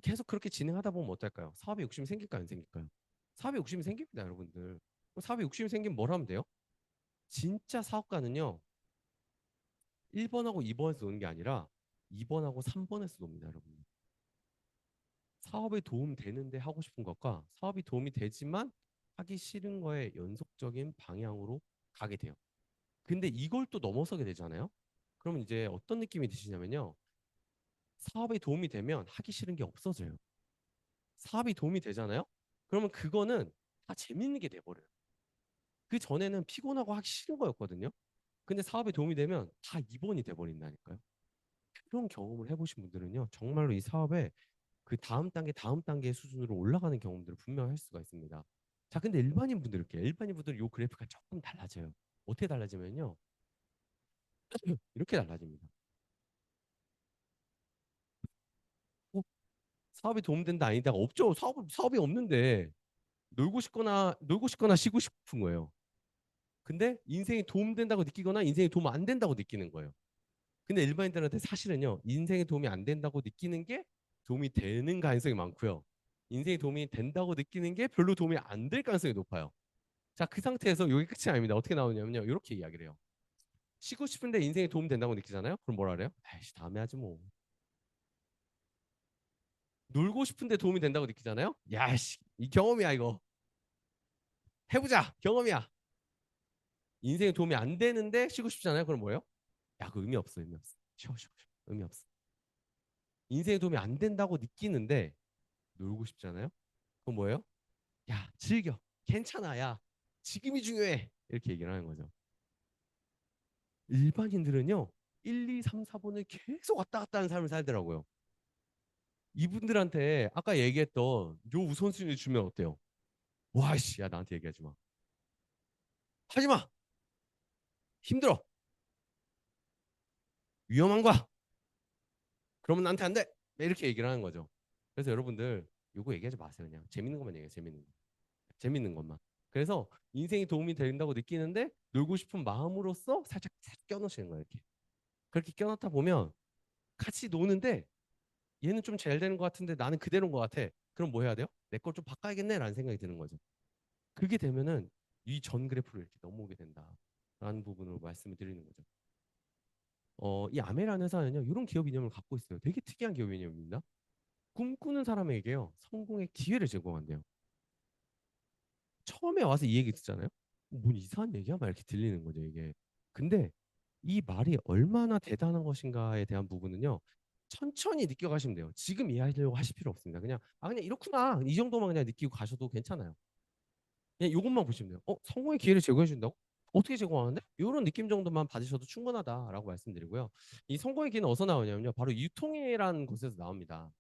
계속 그렇게 진행하다 보면 어떨까요? 사업에 욕심이 생길까요? 안 생길까요? 사업에 욕심이 생깁니다, 여러분들. 사업에 욕심이 생기면 뭘 하면 돼요? 진짜 사업가는요. 1번하고 2번에서 노는 게 아니라 2번하고 3번에서 놉니다, 여러분. 사업에 도움 되는데 하고 싶은 것과 사업이 도움이 되지만 하기 싫은 거에 연속적인 방향으로 가게 돼요. 근데 이걸 또 넘어서게 되잖아요. 그러면 이제 어떤 느낌이 드시냐면요. 사업에 도움이 되면 하기 싫은 게 없어져요. 사업이 도움이 되잖아요. 그러면 그거는 다 재밌는 게 돼버려요. 그 전에는 피곤하고 하기 싫은 거였거든요. 근데 사업에 도움이 되면 다 2번이 돼버린다니까요. 그런 경험을 해보신 분들은요. 정말로 이 사업에 그 다음 단계 수준으로 올라가는 경험들을 분명히 할 수가 있습니다. 자, 근데 일반인 분들 이렇게 일반인 분들은 요 그래프가 조금 달라져요. 어떻게 달라지면요. 이렇게 달라집니다. 어, 사업이 도움된다 아니다 없죠. 사업이 없는데 놀고 싶거나 쉬고 싶은 거예요. 근데 인생이 도움된다고 느끼거나 인생이 도움 안 된다고 느끼는 거예요. 근데 일반인들한테 사실은요, 인생에 도움이 안 된다고 느끼는 게 도움이 되는 가능성이 많고요. 인생에 도움이 된다고 느끼는 게 별로 도움이 안 될 가능성이 높아요. 자, 그 상태에서 이게 끝이 아닙니다. 어떻게 나오냐면요. 이렇게 이야기를 해요. 쉬고 싶은데 인생에 도움 된다고 느끼잖아요. 그럼 뭐라 그래요? 아이씨, 다음에 하지 뭐. 놀고 싶은데 도움이 된다고 느끼잖아요. 야씨, 이 경험이야 이거. 해보자, 경험이야. 인생에 도움이 안 되는데 쉬고 싶잖아요. 그럼 뭐예요? 야, 그 의미 없어, 의미 없어. 쉬어, 쉬어, 쉬어. 의미 없어. 인생에 도움이 안 된다고 느끼는데 놀고 싶잖아요. 그럼 뭐예요? 야, 즐겨. 괜찮아, 야. 지금이 중요해. 이렇게 얘기를 하는 거죠. 일반인들은요, 1, 2, 3, 4번을 계속 왔다 갔다 하는 삶을 살더라고요. 이분들한테 아까 얘기했던 요 우선순위를 주면 어때요? 와, 씨, 야, 나한테 얘기하지 마. 하지 마. 힘들어. 위험한 거야. 그러면 나한테 안 돼. 이렇게 얘기를 하는 거죠. 그래서 여러분들 요거 얘기하지 마세요. 그냥 재밌는 것만 얘기해요. 재밌는 거. 재밌는 것만. 그래서 인생이 도움이 된다고 느끼는데 놀고 싶은 마음으로써 살짝 껴넣으시는 거예요. 이렇게. 그렇게 껴넣다 보면 같이 노는데 얘는 좀 잘 되는 것 같은데 나는 그대로인 것 같아. 그럼 뭐 해야 돼요? 내 걸 좀 바꿔야겠네라는 생각이 드는 거죠. 그게 되면은 이 전 그래프를 이렇게 넘어오게 된다라는 부분으로 말씀을 드리는 거죠. 이 아메라는 회사는요, 이런 기업 이념을 갖고 있어요. 되게 특이한 기업 이념입니다. 꿈꾸는 사람에게요, 성공의 기회를 제공한대요. 처음에 와서 이 얘기 듣잖아요. 뭔 이상한 얘기야? 막 이렇게 들리는 거죠, 이게. 근데 이 말이 얼마나 대단한 것인가에 대한 부분은요, 천천히 느껴가시면 돼요. 지금 이해하려고 하실 필요 없습니다. 그냥, 아, 그냥 이렇구나. 이 정도만 그냥 느끼고 가셔도 괜찮아요. 그냥 이것만 보시면 돼요. 성공의 기회를 제공해 준다고? 어떻게 제공하는데? 이런 느낌 정도만 받으셔도 충분하다라고 말씀드리고요. 이 성공의 기회는 어디서 나오냐면요. 바로 유통이라는 곳에서 나옵니다.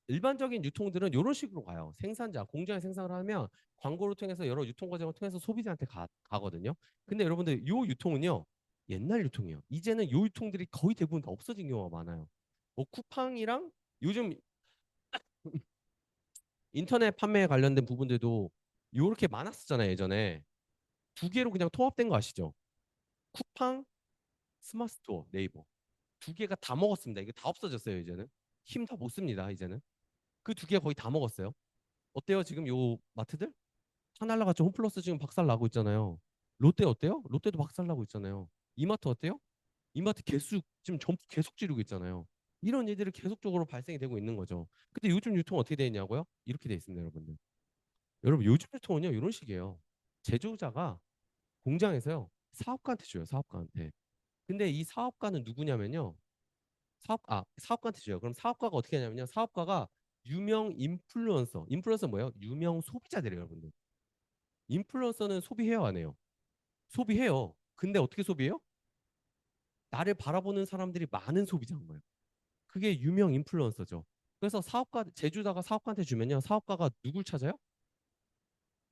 일반적인 유통들은 이런 식으로 가요. 생산자, 공장에 생산을 하면 광고를 통해서 여러 유통 과정을 통해서 소비자한테 가거든요. 근데 여러분들 요 유통은요. 옛날 유통이에요. 이제는 요 유통들이 거의 대부분 다 없어진 경우가 많아요. 뭐 쿠팡이랑 요즘 인터넷 판매에 관련된 부분들도 요렇게 많았었잖아요, 예전에. 두 개로 그냥 통합된 거 아시죠? 쿠팡, 스마트스토어, 네이버. 두 개가 다 먹었습니다. 이게 다 없어졌어요, 이제는. 힘 다 못 씁니다, 이제는. 그 두 개 거의 다 먹었어요. 어때요? 지금 요 마트들? 하나라같이 홈플러스 지금 박살 나고 있잖아요. 롯데 어때요? 롯데도 박살 나고 있잖아요. 이마트 어때요? 이마트 개수 지금 점수 계속 지르고 있잖아요. 이런 일들이 계속적으로 발생이 되고 있는 거죠. 근데 요즘 유통 어떻게 되어 있냐고요? 이렇게 되어 있습니다, 여러분들. 여러분 요즘 유통은요 이런 식이에요. 제조자가 공장에서요 사업가한테 줘요, 사업가한테. 근데 이 사업가는 누구냐면요. 사업가한테 줘요. 그럼 사업가가 어떻게 하냐면요. 사업가가 유명 인플루언서. 인플루언서 뭐예요? 유명 소비자들이에요, 여러분들. 인플루언서는 소비해요, 안 해요? 소비해요. 근데 어떻게 소비해요? 나를 바라보는 사람들이 많은 소비자인 거예요. 그게 유명 인플루언서죠. 그래서 제주다가 사업가한테 주면요. 사업가가 누굴 찾아요?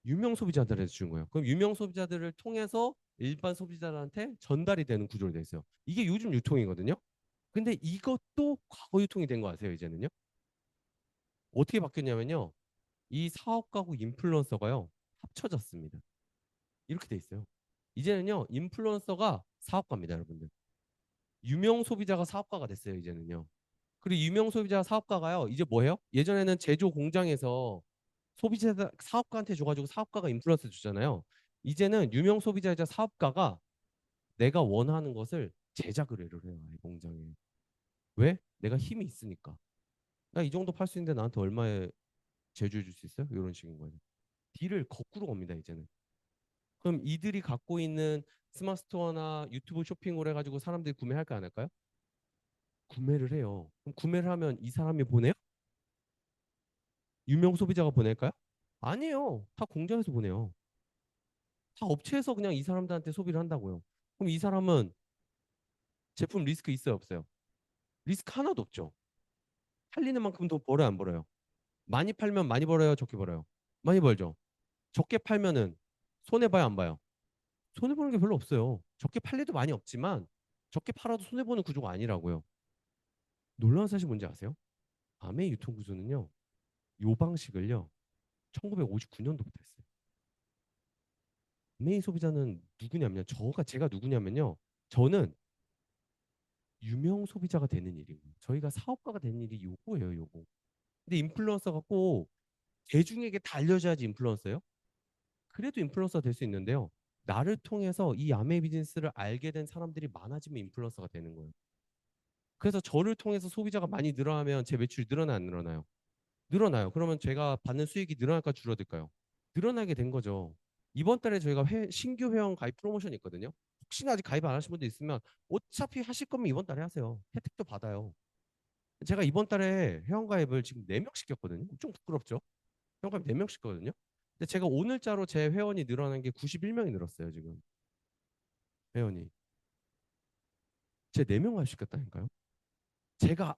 유명 소비자들한테 주는 거예요. 그럼 유명 소비자들을 통해서 일반 소비자들한테 전달이 되는 구조로 돼 있어요. 이게 요즘 유통이거든요. 근데 이것도 과거 유통이 된 거 아세요, 이제는요? 어떻게 바뀌었냐면요. 이 사업가고 인플루언서가요. 합쳐졌습니다. 이렇게 돼 있어요. 이제는요. 인플루언서가 사업가입니다, 여러분들. 유명 소비자가 사업가가 됐어요, 이제는요. 그리고 유명 소비자 사업가가요. 이제 뭐예요? 예전에는 제조 공장에서 소비자 사업가한테 줘가지고 사업가가 인플루언서 주잖아요. 이제는 유명 소비자이자 사업가가 내가 원하는 것을 제작 의뢰를 해요. 이 공장에. 왜? 내가 힘이 있으니까. 나 이 정도 팔 수 있는데 나한테 얼마에 제조해 줄 수 있어요? 이런 식인 거예요. 딜을 거꾸로 겁니다, 이제는. 그럼 이들이 갖고 있는 스마트 스토어나 유튜브 쇼핑을 해가지고 사람들이 구매할까 안 할까요? 구매를 해요. 그럼 구매를 하면 이 사람이 보내요? 유명 소비자가 보낼까요? 아니에요. 다 공장에서 보내요. 다 업체에서 그냥 이 사람들한테 소비를 한다고요. 그럼 이 사람은 제품 리스크 있어요, 없어요? 리스크 하나도 없죠. 팔리는 만큼 돈 벌어요, 안 벌어요? 많이 팔면 많이 벌어요, 적게 벌어요? 많이 벌죠. 적게 팔면은 손해 봐요, 안 봐요? 손해 보는 게 별로 없어요. 적게 팔리도 많이 없지만 적게 팔아도 손해 보는 구조가 아니라고요. 놀라운 사실 뭔지 아세요? 아메 유통 구조는요. 요 방식을요. 1959년도부터 했어요. 아메이 소비자는 누구냐면요. 제가 누구냐면요. 저는 유명 소비자가 되는 일이고 저희가 사업가가 되는 일이 요거예요, 요거. 근데 인플루언서가 꼭 대중에게 다 알려줘야지 인플루언서예요? 그래도 인플루언서가 될 수 있는데요. 나를 통해서 이 아메이 비즈니스를 알게 된 사람들이 많아지면 인플루언서가 되는 거예요. 그래서 저를 통해서 소비자가 많이 늘어나면 제 매출이 늘어나 안 늘어나요? 늘어나요. 그러면 제가 받는 수익이 늘어날까 줄어들까요? 늘어나게 된 거죠. 이번 달에 저희가 신규 회원 가입 프로모션이 있거든요. 혹시나 아직 가입 안 하신 분들 있으면 어차피 하실 거면 이번 달에 하세요. 혜택도 받아요. 제가 이번 달에 회원 가입을 지금 4명 시켰거든요. 좀 부끄럽죠? 회원 가입 4명 시켰거든요. 근데 제가 오늘자로 제 회원이 늘어난 게 91명이 늘었어요, 지금. 회원이. 제 4명 가입 시켰다니까요. 제가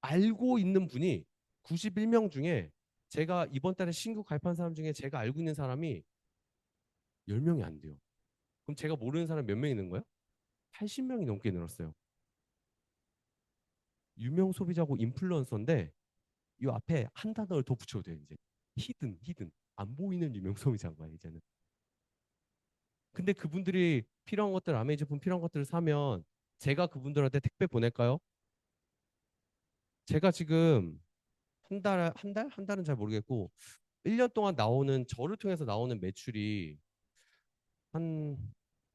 알고 있는 분이 91명 중에 제가 이번 달에 신규 가입한 사람 중에 제가 알고 있는 사람이 10명이 안 돼요. 그럼 제가 모르는 사람 몇 명 있는 거예요? 80명이 넘게 늘었어요. 유명 소비자고 인플루언서인데 이 앞에 한 단어를 더 붙여도 돼요, 이제. 히든. 안 보이는 유명 소비자인 거예요, 이제는. 근데 그분들이 필요한 것들, 아메이 제품 필요한 것들을 사면 제가 그분들한테 택배 보낼까요? 제가 지금 한 달은 잘 모르겠고 1년 동안 나오는 저를 통해서 나오는 매출이 한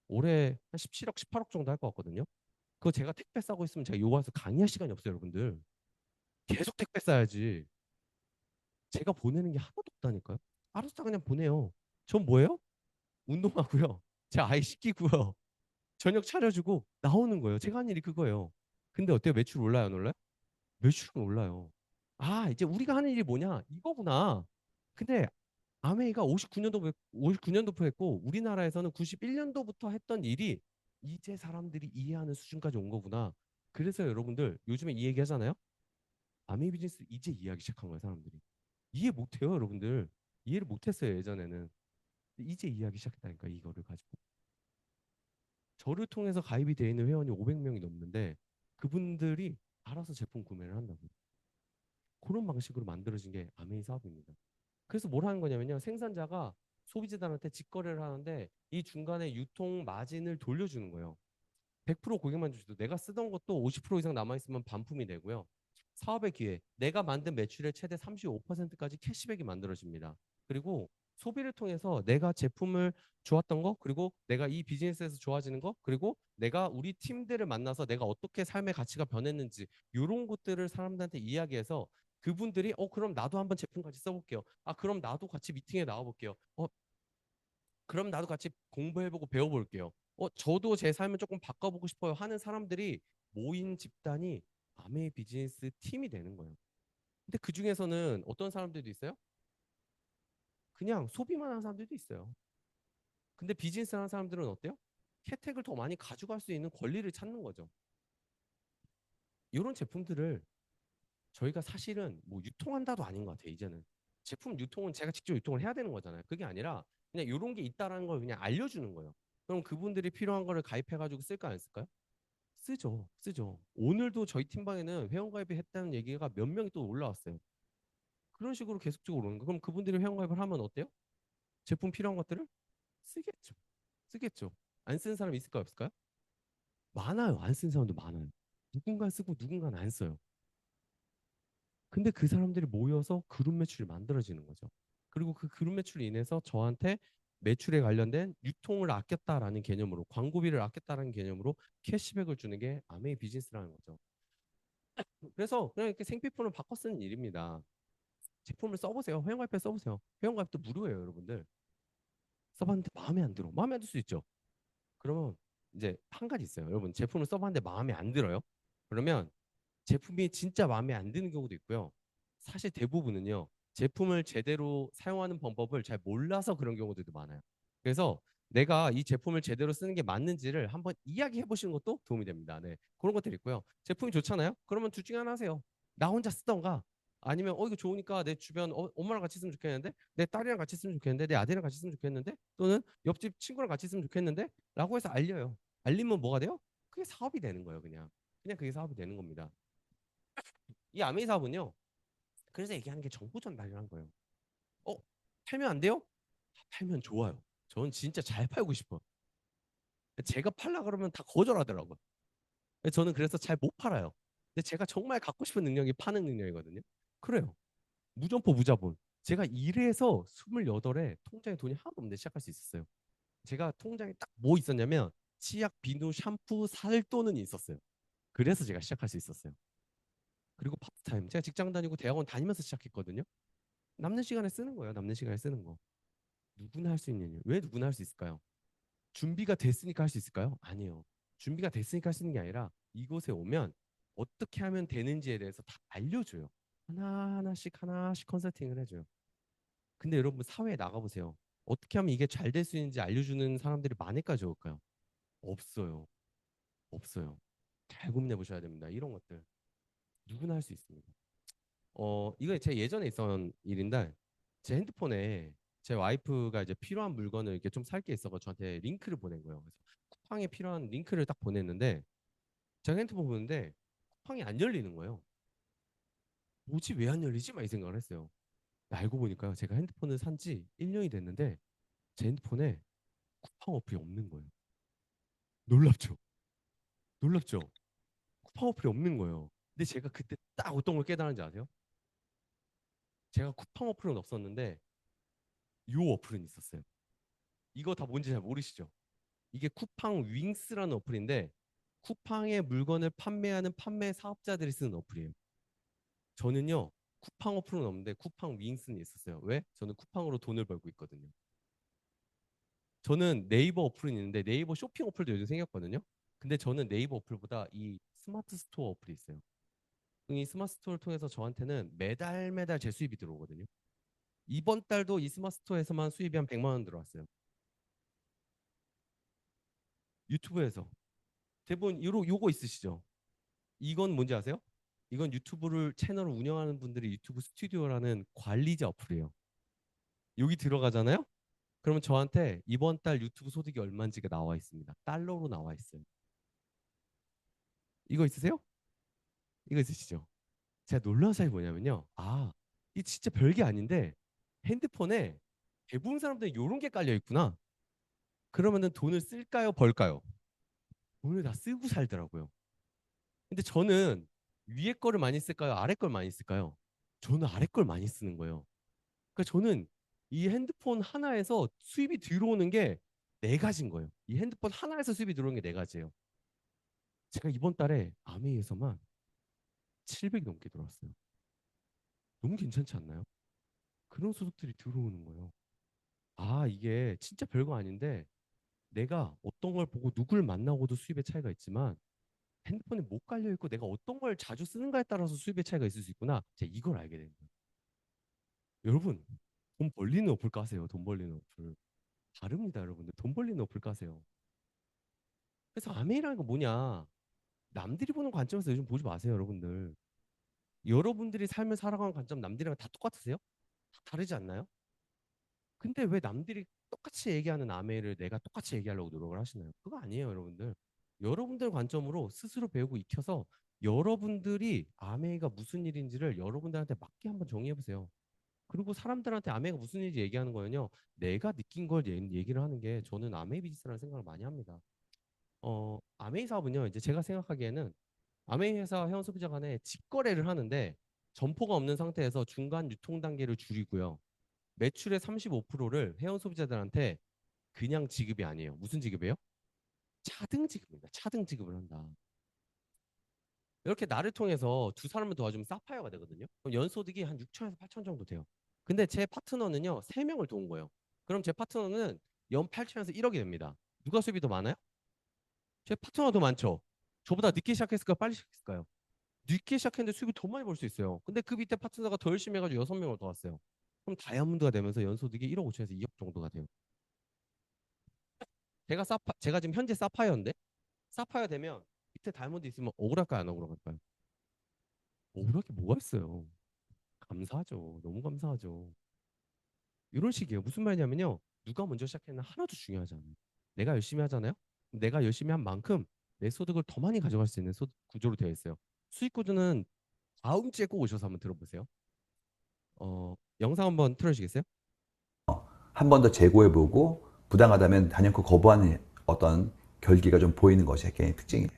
올해 한 17억, 18억 정도 할 것 같거든요. 그거 제가 택배 싸고 있으면 제가 요거 와서 강의할 시간이 없어요, 여러분들. 계속 택배 싸야지. 제가 보내는 게 하나도 없다니까요. 알아서 다 그냥 보내요. 전 뭐예요? 운동하고요. 제 아이 씻기고요. 저녁 차려주고 나오는 거예요. 제가 한 일이 그거예요. 근데 어때요? 매출 올라요, 안 올라요? 매출은 올라요. 아, 이제 우리가 하는 일이 뭐냐? 이거구나. 근데 아메이가 59년도부터 했고 우리나라에서는 91년도부터 했던 일이 이제 사람들이 이해하는 수준까지 온 거구나. 그래서 여러분들 요즘에 이 얘기 하잖아요. 아메이 비즈니스 이제 이해하기 시작한 거예요, 사람들이. 이해 못해요, 여러분들. 이해를 못했어요, 예전에는. 이제 이해하기 시작했다니까, 이거를 가지고. 저를 통해서 가입이 돼 있는 회원이 500명이 넘는데 그분들이 알아서 제품 구매를 한다고. 그런 방식으로 만들어진 게 아메이 사업입니다. 그래서 뭘 하는 거냐면요. 생산자가 소비자들한테 직거래를 하는데 이 중간에 유통 마진을 돌려주는 거예요. 100% 고객만 주셔도 내가 쓰던 것도 50% 이상 남아있으면 반품이 되고요. 사업의 기회, 내가 만든 매출의 최대 35%까지 캐시백이 만들어집니다. 그리고 소비를 통해서 내가 제품을 좋았던 거, 그리고 내가 이 비즈니스에서 좋아지는 거, 그리고 내가 우리 팀들을 만나서 내가 어떻게 삶의 가치가 변했는지 이런 것들을 사람들한테 이야기해서 그분들이 그럼 나도 한번 제품 같이 써볼게요. 아 그럼 나도 같이 미팅에 나와볼게요. 그럼 나도 같이 공부해보고 배워볼게요. 저도 제 삶을 조금 바꿔보고 싶어요 하는 사람들이 모인 집단이 아메이 비즈니스 팀이 되는 거예요. 근데 그 중에서는 어떤 사람들도 있어요? 그냥 소비만 하는 사람들도 있어요. 근데 비즈니스 하는 사람들은 어때요? 혜택을 더 많이 가져갈 수 있는 권리를 찾는 거죠. 이런 제품들을 저희가 사실은 뭐 유통한다도 아닌 것 같아요, 이제는. 제품 유통은 제가 직접 유통을 해야 되는 거잖아요. 그게 아니라 그냥 이런 게 있다라는 걸 그냥 알려주는 거예요. 그럼 그분들이 필요한 거를 가입해가지고 쓸까 안 쓸까요? 쓰죠. 오늘도 저희 팀방에는 회원가입이 했다는 얘기가 몇 명이 또 올라왔어요. 그런 식으로 계속적으로 오는 거. 그럼 그분들이 회원가입을 하면 어때요? 제품 필요한 것들을 쓰겠죠. 쓰겠죠. 안 쓰는 사람이 있을까요? 없을까요? 많아요. 안 쓰는 사람도 많아요. 누군가 쓰고 누군가는 안 써요. 근데 그 사람들이 모여서 그룹 매출이 만들어지는 거죠. 그리고 그 그룹 매출로 인해서 저한테 매출에 관련된 유통을 아꼈다라는 개념으로 광고비를 아꼈다라는 개념으로 캐시백을 주는 게 아메이 비즈니스라는 거죠. 그래서 그냥 이렇게 생필품을 바꿔 쓰는 일입니다. 제품을 써보세요. 회원가입해 써보세요. 회원가입도 무료예요, 여러분들. 써봤는데 마음에 안 들어. 마음에 안 들 수 있죠. 그러면 이제 한 가지 있어요. 여러분 제품을 써봤는데 마음에 안 들어요. 그러면 제품이 진짜 마음에 안 드는 경우도 있고요. 사실 대부분은요. 제품을 제대로 사용하는 방법을 잘 몰라서 그런 경우들도 많아요. 그래서 내가 이 제품을 제대로 쓰는 게 맞는지를 한번 이야기해 보시는 것도 도움이 됩니다. 네. 그런 것들이 있고요. 제품이 좋잖아요. 그러면 둘 중에 하나 하세요. 나 혼자 쓰던가 아니면 이거 좋으니까 내 주변 엄마랑 같이 쓰면 좋겠는데 내 딸이랑 같이 쓰면 좋겠는데 내 아들이랑 같이 쓰면 좋겠는데 또는 옆집 친구랑 같이 쓰면 좋겠는데 라고 해서 알려요. 알리면 뭐가 돼요? 그게 사업이 되는 거예요. 그냥 그게 사업이 되는 겁니다. 이 아메이 사업은요. 그래서 얘기하는 게 정보 전달이라는 거예요. 어, 팔면 안 돼요? 팔면 좋아요. 저는 진짜 잘 팔고 싶어. 제가 팔라 그러면 다 거절하더라고요. 저는 그래서 잘 못 팔아요. 근데 제가 정말 갖고 싶은 능력이 파는 능력이거든요. 그래요. 무점포 무자본. 제가 1회에서 28에 통장에 돈이 하나도 없는데 시작할 수 있었어요. 제가 통장에 딱 뭐 있었냐면 치약, 비누, 샴푸 살 돈은 있었어요. 그래서 제가 시작할 수 있었어요. 그리고 파트타임. 제가 직장 다니고 대학원 다니면서 시작했거든요. 남는 시간에 쓰는 거예요. 남는 시간에 쓰는 거. 누구나 할 수 있는 일. 왜 누구나 할 수 있을까요? 준비가 됐으니까 할 수 있을까요? 아니요. 준비가 됐으니까 할 수 있는 게 아니라 이곳에 오면 어떻게 하면 되는지에 대해서 다 알려줘요. 하나하나씩 하나씩 컨설팅을 해줘요. 근데 여러분 사회에 나가보세요. 어떻게 하면 이게 잘 될 수 있는지 알려주는 사람들이 많을까 적을까요? 없어요. 없어요. 잘 고민해 보셔야 됩니다. 이런 것들 누구나 할 수 있습니다. 이거 제 예전에 있었던 일인데 제 핸드폰에 제 와이프가 이제 필요한 물건을 이렇게 좀 살 게 있어서 저한테 링크를 보낸 거예요. 그래서 쿠팡에 필요한 링크를 딱 보냈는데 제가 핸드폰 보는데 쿠팡이 안 열리는 거예요. 뭐지 왜 안 열리지? 막 이 생각을 했어요. 알고 보니까요. 제가 핸드폰을 산지 1년이 됐는데 제 핸드폰에 쿠팡 어플이 없는 거예요. 놀랍죠? 놀랍죠? 쿠팡 어플이 없는 거예요. 근데 제가 그때 딱 어떤 걸 깨달았는지 아세요? 제가 쿠팡 어플은 없었는데 요 어플은 있었어요. 이거 다 뭔지 잘 모르시죠? 이게 쿠팡 윙스라는 어플인데 쿠팡의 물건을 판매하는 판매 사업자들이 쓰는 어플이에요. 저는요 쿠팡 어플은 없는데 쿠팡 윙스는 있었어요. 왜? 저는 쿠팡으로 돈을 벌고 있거든요. 저는 네이버 어플은 있는데 네이버 쇼핑 어플도 요즘 생겼거든요. 근데 저는 네이버 어플보다 이 스마트 스토어 어플이 있어요. 이 스마트 스토어를 통해서 저한테는 매달 매달 제 수입이 들어오거든요. 이번 달도 이 스마트 스토어에서만 수입이 한 100만 원 들어왔어요. 유튜브에서 대부분 요거 있으시죠? 이건 뭔지 아세요? 이건 유튜브를 채널을 운영하는 분들이 유튜브 스튜디오라는 관리자 어플이에요. 여기 들어가잖아요? 그러면 저한테 이번 달 유튜브 소득이 얼마인지가 나와 있습니다. 달러로 나와 있어요. 이거 있으세요? 이거 있으시죠? 제가 놀라운 사실이 뭐냐면요. 이 진짜 별게 아닌데 핸드폰에 대부분 사람들이 이런 게 깔려 있구나. 그러면은 돈을 쓸까요, 벌까요? 돈을 다 쓰고 살더라고요. 근데 저는 위에 거를 많이 쓸까요, 아래 걸 많이 쓸까요? 저는 아래 걸 많이 쓰는 거예요. 그러니까 저는 이 핸드폰 하나에서 수입이 들어오는 게 네 가지인 거예요. 이 핸드폰 하나에서 수입이 들어오는 게 네 가지예요. 제가 이번 달에 아메이에서만 700이 넘게 들어왔어요. 너무 괜찮지 않나요? 그런 소득들이 들어오는 거예요. 이게 진짜 별거 아닌데 내가 어떤 걸 보고 누굴 만나고도 수입의 차이가 있지만 핸드폰에 못 깔려 있고 내가 어떤 걸 자주 쓰는가에 따라서 수입의 차이가 있을 수 있구나. 제가 이걸 알게 된 거예요. 여러분, 돈 벌리는 어플 까세요. 돈 벌리는 어플. 다릅니다, 여러분들. 돈 벌리는 어플 까세요. 그래서 아메이라는 거 뭐냐? 남들이 보는 관점에서 요즘 보지 마세요, 여러분들. 여러분들이 삶을 살아가는 관점 남들이랑 다 똑같으세요? 다 다르지 않나요? 근데 왜 남들이 똑같이 얘기하는 아메이를 내가 똑같이 얘기하려고 노력을 하시나요? 그거 아니에요, 여러분들. 여러분들 관점으로 스스로 배우고 익혀서 여러분들이 아메이가 무슨 일인지를 여러분들한테 맞게 한번 정의해 보세요. 그리고 사람들한테 아메이가 무슨 일인지 얘기하는 거는요. 내가 느낀 걸 얘기를 하는 게 저는 아메이 비즈니스라는 생각을 많이 합니다. 아메이 사업은요. 이제 제가 생각하기에는 아메이 회사 회원 소비자 간에 직거래를 하는데 점포가 없는 상태에서 중간 유통 단계를 줄이고요. 매출의 35%를 회원 소비자들한테 그냥 지급이 아니에요. 무슨 지급이에요? 차등 지급입니다. 차등 지급을 한다. 이렇게 나를 통해서 두 사람을 도와주면 사파이어가 되거든요. 그럼 연소득이 한 6천에서 8천 정도 돼요. 근데 제 파트너는요, 3명을 도운 거예요. 그럼 제 파트너는 연 8천에서 1억이 됩니다. 누가 수입이 더 많아요? 제 파트너가 더 많죠. 저보다 늦게 시작했을까요? 빨리 시작했을까요? 늦게 시작했는데 수입이 더 많이 벌 수 있어요. 근데 그 밑에 파트너가 더 열심히 해가지고 6명을 더 왔어요. 그럼 다이아몬드가 되면서 연소득이 1억 5천에서 2억 정도가 돼요. 제가 지금 현재 사파이어인데 사파이어 되면 밑에 다이아몬드 있으면 억울할까요? 안 억울할까요? 억울할 게 뭐가 있어요? 감사하죠. 너무 감사하죠. 이런 식이에요. 무슨 말이냐면요. 누가 먼저 시작했나 하나도 중요하지 않아요. 내가 열심히 하잖아요. 내가 열심히 한 만큼 내 소득을 더 많이 가져갈 수 있는 소득 구조로 되어 있어요. 수익 구조는 다음 주에 꼭 오셔서 한번 들어보세요. 영상 한번 틀어주시겠어요? 한 번 더 재고해보고 부당하다면 단연코 거부하는 어떤 결기가 좀 보이는 것이 개인의 특징이에요.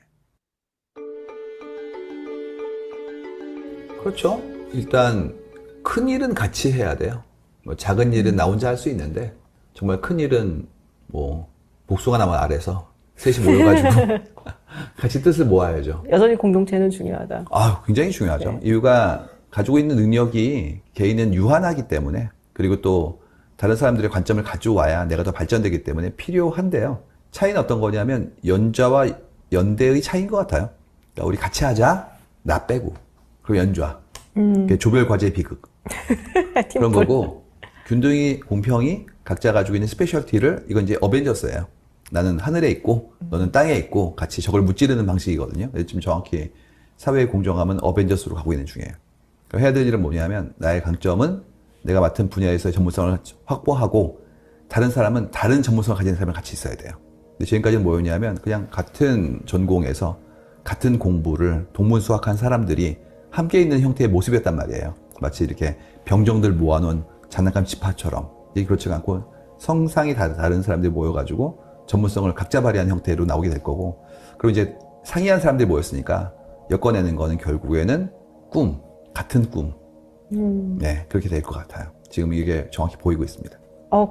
그렇죠. 일단 큰 일은 같이 해야 돼요. 뭐 작은 일은 나 혼자 할 수 있는데 정말 큰 일은 뭐 복숭아 나무 아래서 셋이 모여가지고 같이 뜻을 모아야죠. 여전히 공동체는 중요하다. 아, 굉장히 중요하죠. 네. 이유가 가지고 있는 능력이 개인은 유한하기 때문에 그리고 또 다른 사람들의 관점을 가져와야 내가 더 발전되기 때문에 필요한데요. 차이는 어떤 거냐면 연좌와 연대의 차이인 것 같아요. 그러니까 우리 같이 하자, 나 빼고. 그리고 연좌. 조별 과제 비극. 그런 거고 균등이 공평이 각자 가지고 있는 스페셜티를 이건 이제 어벤져스예요. 나는 하늘에 있고 너는 땅에 있고 같이 저걸 무찌르는 방식이거든요. 지금 정확히 사회의 공정함은 어벤져스로 가고 있는 중이에요. 그러니까 해야 될 일은 뭐냐면 나의 강점은 내가 맡은 분야에서의 전문성을 확보하고 다른 사람은 다른 전문성을 가진 사람을 같이 있어야 돼요. 근데 지금까지는 뭐였냐면 그냥 같은 전공에서 같은 공부를 동문수학한 사람들이 함께 있는 형태의 모습이었단 말이에요. 마치 이렇게 병정들 모아놓은 장난감 집합처럼. 이게 그렇지가 않고 성상이 다른 사람들이 모여가지고 전문성을 각자 발휘한 형태로 나오게 될 거고, 그리고 이제 상이한 사람들이 모였으니까 엮어내는 거는 결국에는 꿈, 같은 꿈. 네, 그렇게 될 것 같아요. 지금 이게 정확히 보이고 있습니다.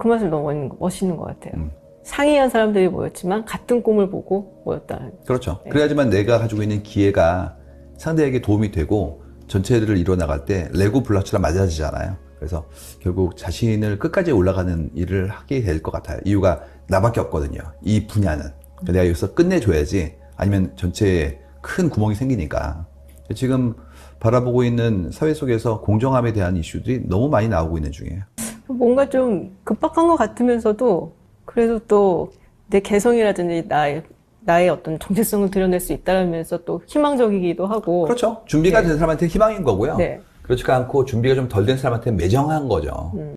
그 말씀 너무 멋있는 것 같아요. 상이한 사람들이 모였지만 같은 꿈을 보고 모였다는. 그렇죠. 네. 그래야지만 내가 가지고 있는 기회가 상대에게 도움이 되고 전체를 이뤄나갈 때 레고 블록처럼 맞아지잖아요. 그래서 결국 자신을 끝까지 올라가는 일을 하게 될 것 같아요. 이유가 나밖에 없거든요. 이 분야는. 내가 여기서 끝내줘야지 아니면 전체에 큰 구멍이 생기니까. 지금 바라보고 있는 사회 속에서 공정함에 대한 이슈들이 너무 많이 나오고 있는 중이에요. 뭔가 좀 급박한 것 같으면서도 그래도 또 내 개성이라든지 나의 어떤 정체성을 드러낼 수 있다면서 또 희망적이기도 하고. 그렇죠. 준비가 네. 된 사람한테 희망인 거고요. 네. 그렇지가 않고 준비가 좀 덜 된 사람한테 매정한 거죠. 네.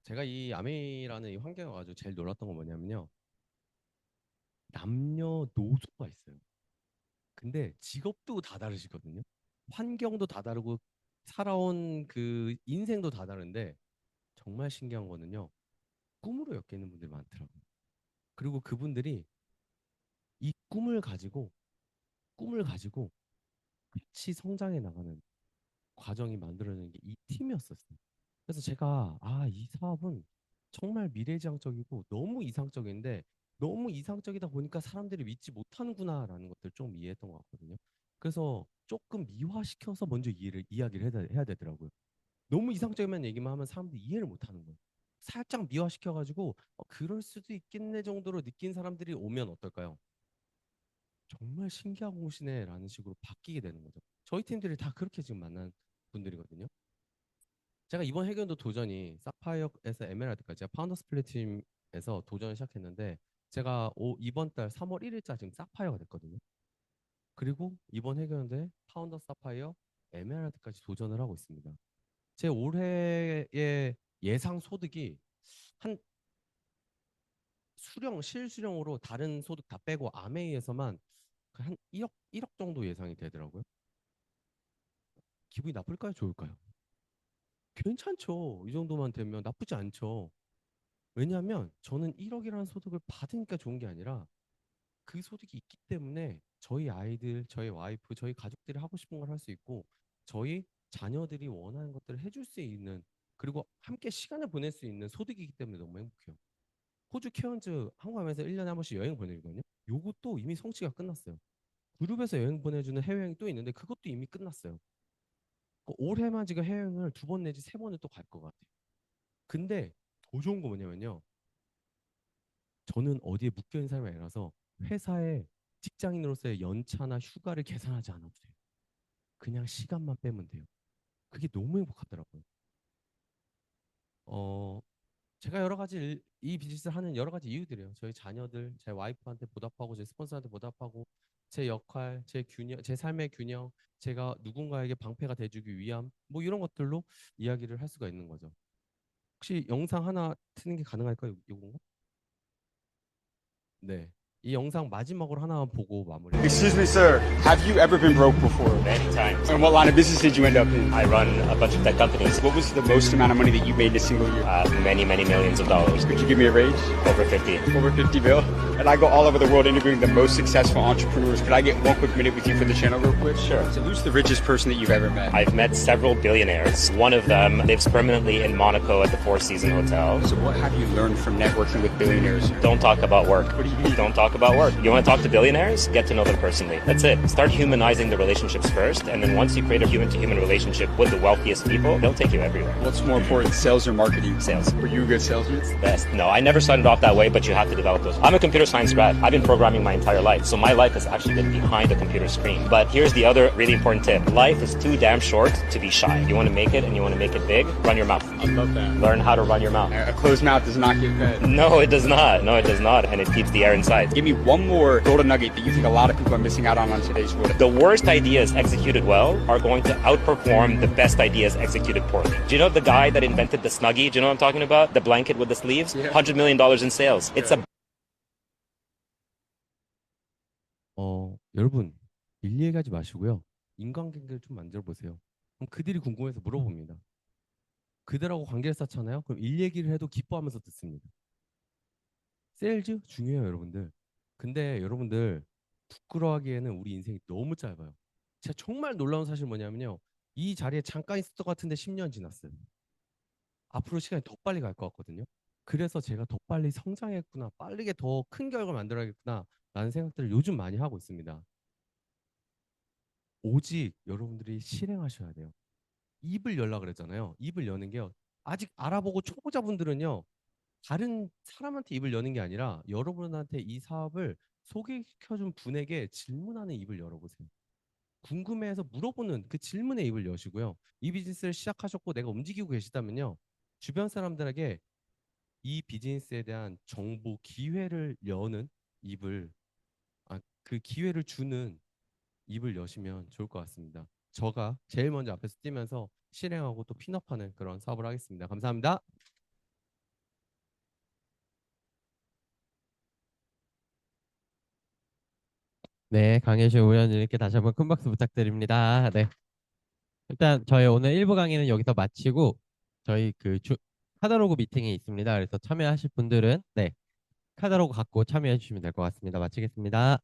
제가 이 아메이라는 이 환경에 가지고 제일 놀랐던 건 뭐냐면요. 남녀노소가 있어요. 근데 직업도 다 다르시거든요. 환경도 다 다르고 살아온 그 인생도 다 다른데 정말 신기한 거는요. 꿈으로 엮여 있는 분들이 많더라고요. 그리고 그분들이 이 꿈을 가지고 같이 성장해 나가는 과정이 만들어내는 게 이 팀이었었어요. 그래서 제가 이 사업은 정말 미래지향적이고 너무 이상적인데 너무 이상적이다 보니까 사람들이 믿지 못하는구나라는 것들 좀 이해했던 것 같거든요. 그래서 조금 미화시켜서 먼저 이야기를 해야 되더라고요. 너무 이상적인 얘기만 하면 사람들이 이해를 못하는 거예요. 살짝 미화시켜가지고 그럴 수도 있겠네 정도로 느낀 사람들이 오면 어떨까요? 정말 신기한 곳이네라는 식으로 바뀌게 되는 거죠. 저희 팀들이 다 그렇게 지금 만난 분들이거든요. 제가 이번 해견도 도전이 사파이어에서 에메랄드까지 제가 파운더 스플릿 팀에서 도전을 시작했는데 제가 이번 달 3월 1일자 지금 사파이어가 됐거든요. 그리고 이번 해견대 파운더 사파이어 에메랄드까지 도전을 하고 있습니다. 제 올해의 예상 소득이 한 실수령으로 다른 소득 다 빼고 아메이에서만 한 1억 정도 예상이 되더라고요. 기분이 나쁠까요? 좋을까요? 괜찮죠. 이 정도만 되면 나쁘지 않죠. 왜냐하면 저는 1억이라는 소득을 받으니까 좋은 게 아니라 그 소득이 있기 때문에 저희 아이들, 저희 와이프, 저희 가족들이 하고 싶은 걸 할 수 있고 저희 자녀들이 원하는 것들을 해줄 수 있는 그리고 함께 시간을 보낼 수 있는 소득이기 때문에 너무 행복해요. 호주 케언즈 한국하면서 1년에 한 번씩 여행 보내거든요. 요것도 이미 성취가 끝났어요. 그룹에서 여행 보내주는 해외여행이 또 있는데 그것도 이미 끝났어요. 올해만 지금 해외여행을 2번 내지 3번을 또 갈 것 같아요. 근데 더 좋은 거 뭐냐면요. 저는 어디에 묶여있는 사람이 아니라서 회사에 직장인으로서의 연차나 휴가를 계산하지 않아도 돼요. 그냥 시간만 빼면 돼요. 그게 너무 행복하더라고요. 제가 여러 가지 이 비즈니스를 하는 여러 가지 이유들이에요. 저희 자녀들, 제 와이프한테 보답하고 제 스폰서한테 보답하고 제 역할, 제 균형, 제 삶의 균형, 제가 누군가에게 방패가 돼주기 위함 뭐 이런 것들로 이야기를 할 수가 있는 거죠. 혹시 영상 하나 트는 게 가능할까요? 이건가? 네. 이 영상 마지막으로 하나 보고 마무리. Excuse me, sir. Have you ever been broke before? Many times. And what line of business did you end up in? I run a bunch of tech companies. What was the most amount of money that you made in a single year? Many millions of dollars. Could you give me a range? Over 50. Over 50 mil? and I go all over the world interviewing the most successful entrepreneurs. Could I get 1 quick minute with you for the channel real quick? Sure. So who's the richest person that you've ever met? I've met several billionaires. One of them lives permanently in Monaco at the Four Seasons Hotel. So what have you learned from networking with billionaires? Don't talk about work. What do you mean? Don't talk about work. You want to talk to billionaires? Get to know them personally. That's it. Start humanizing the relationships first, and then once you create a human-to-human relationship with the wealthiest people, they'll take you everywhere. What's more important, sales or marketing? Sales. Were you a good salesman? Best. No, I never started off that way, but you have to develop those. I'm a computer science grad. I've been programming my entire life, so my life has actually been behind a computer screen. But here's the other really important tip. Life is too damn short to be shy. You want to make it and you want to make it big, run your mouth. I love that. Learn how to run your mouth. A closed mouth does not get fed. No, it does not. No, it does not. And it keeps the air inside. Give me one more golden nugget that you think a lot of people are missing out on today's world. The worst ideas executed well are going to outperform the best ideas executed poorly. Do you know the guy that invented the Snuggie? Do you know what I'm talking about? The blanket with the sleeves? Yeah. $100 million in sales. It's a 여러분, 일 얘기하지 마시고요. 인간관계를 좀 만들어 보세요. 그럼 그들이 궁금해서 물어봅니다. 그들하고 관계를 쌓잖아요. 그럼 일 얘기를 해도 기뻐하면서 듣습니다. 세일즈 중요해요, 여러분들. 근데 여러분들 부끄러워하기에는 우리 인생이 너무 짧아요. 제가 정말 놀라운 사실 뭐냐면요. 이 자리에 잠깐 있었던 것 같은데 10년 지났어요. 앞으로 시간이 더 빨리 갈 것 같거든요. 그래서 제가 더 빨리 성장했구나, 빠르게 더 큰 결과를 만들어야겠구나 라는 생각들을 요즘 많이 하고 있습니다. 오직 여러분들이 실행하셔야 돼요. 입을 열라 그랬잖아요. 입을 여는 게요. 아직 알아보고 초보자분들은요. 다른 사람한테 입을 여는 게 아니라 여러분한테 이 사업을 소개시켜준 분에게 질문하는 입을 열어보세요. 궁금해해서 물어보는 그 질문의 입을 여시고요. 이 비즈니스를 시작하셨고 내가 움직이고 계시다면요. 주변 사람들에게 이 비즈니스에 대한 정보, 기회를 여는 입을, 그 기회를 주는 입을 여시면 좋을 것 같습니다. 저가 제일 먼저 앞에서 뛰면서 실행하고 또 핀업하는 그런 사업을 하겠습니다. 감사합니다. 네, 강혜시 의원님께 다시 한번 큰 박수 부탁드립니다. 네. 일단 저희 오늘 1부 강의는 여기서 마치고 저희 카다로그 미팅이 있습니다. 그래서 참여하실 분들은 카다로그 갖고 참여해 주시면 될 것 같습니다. 마치겠습니다.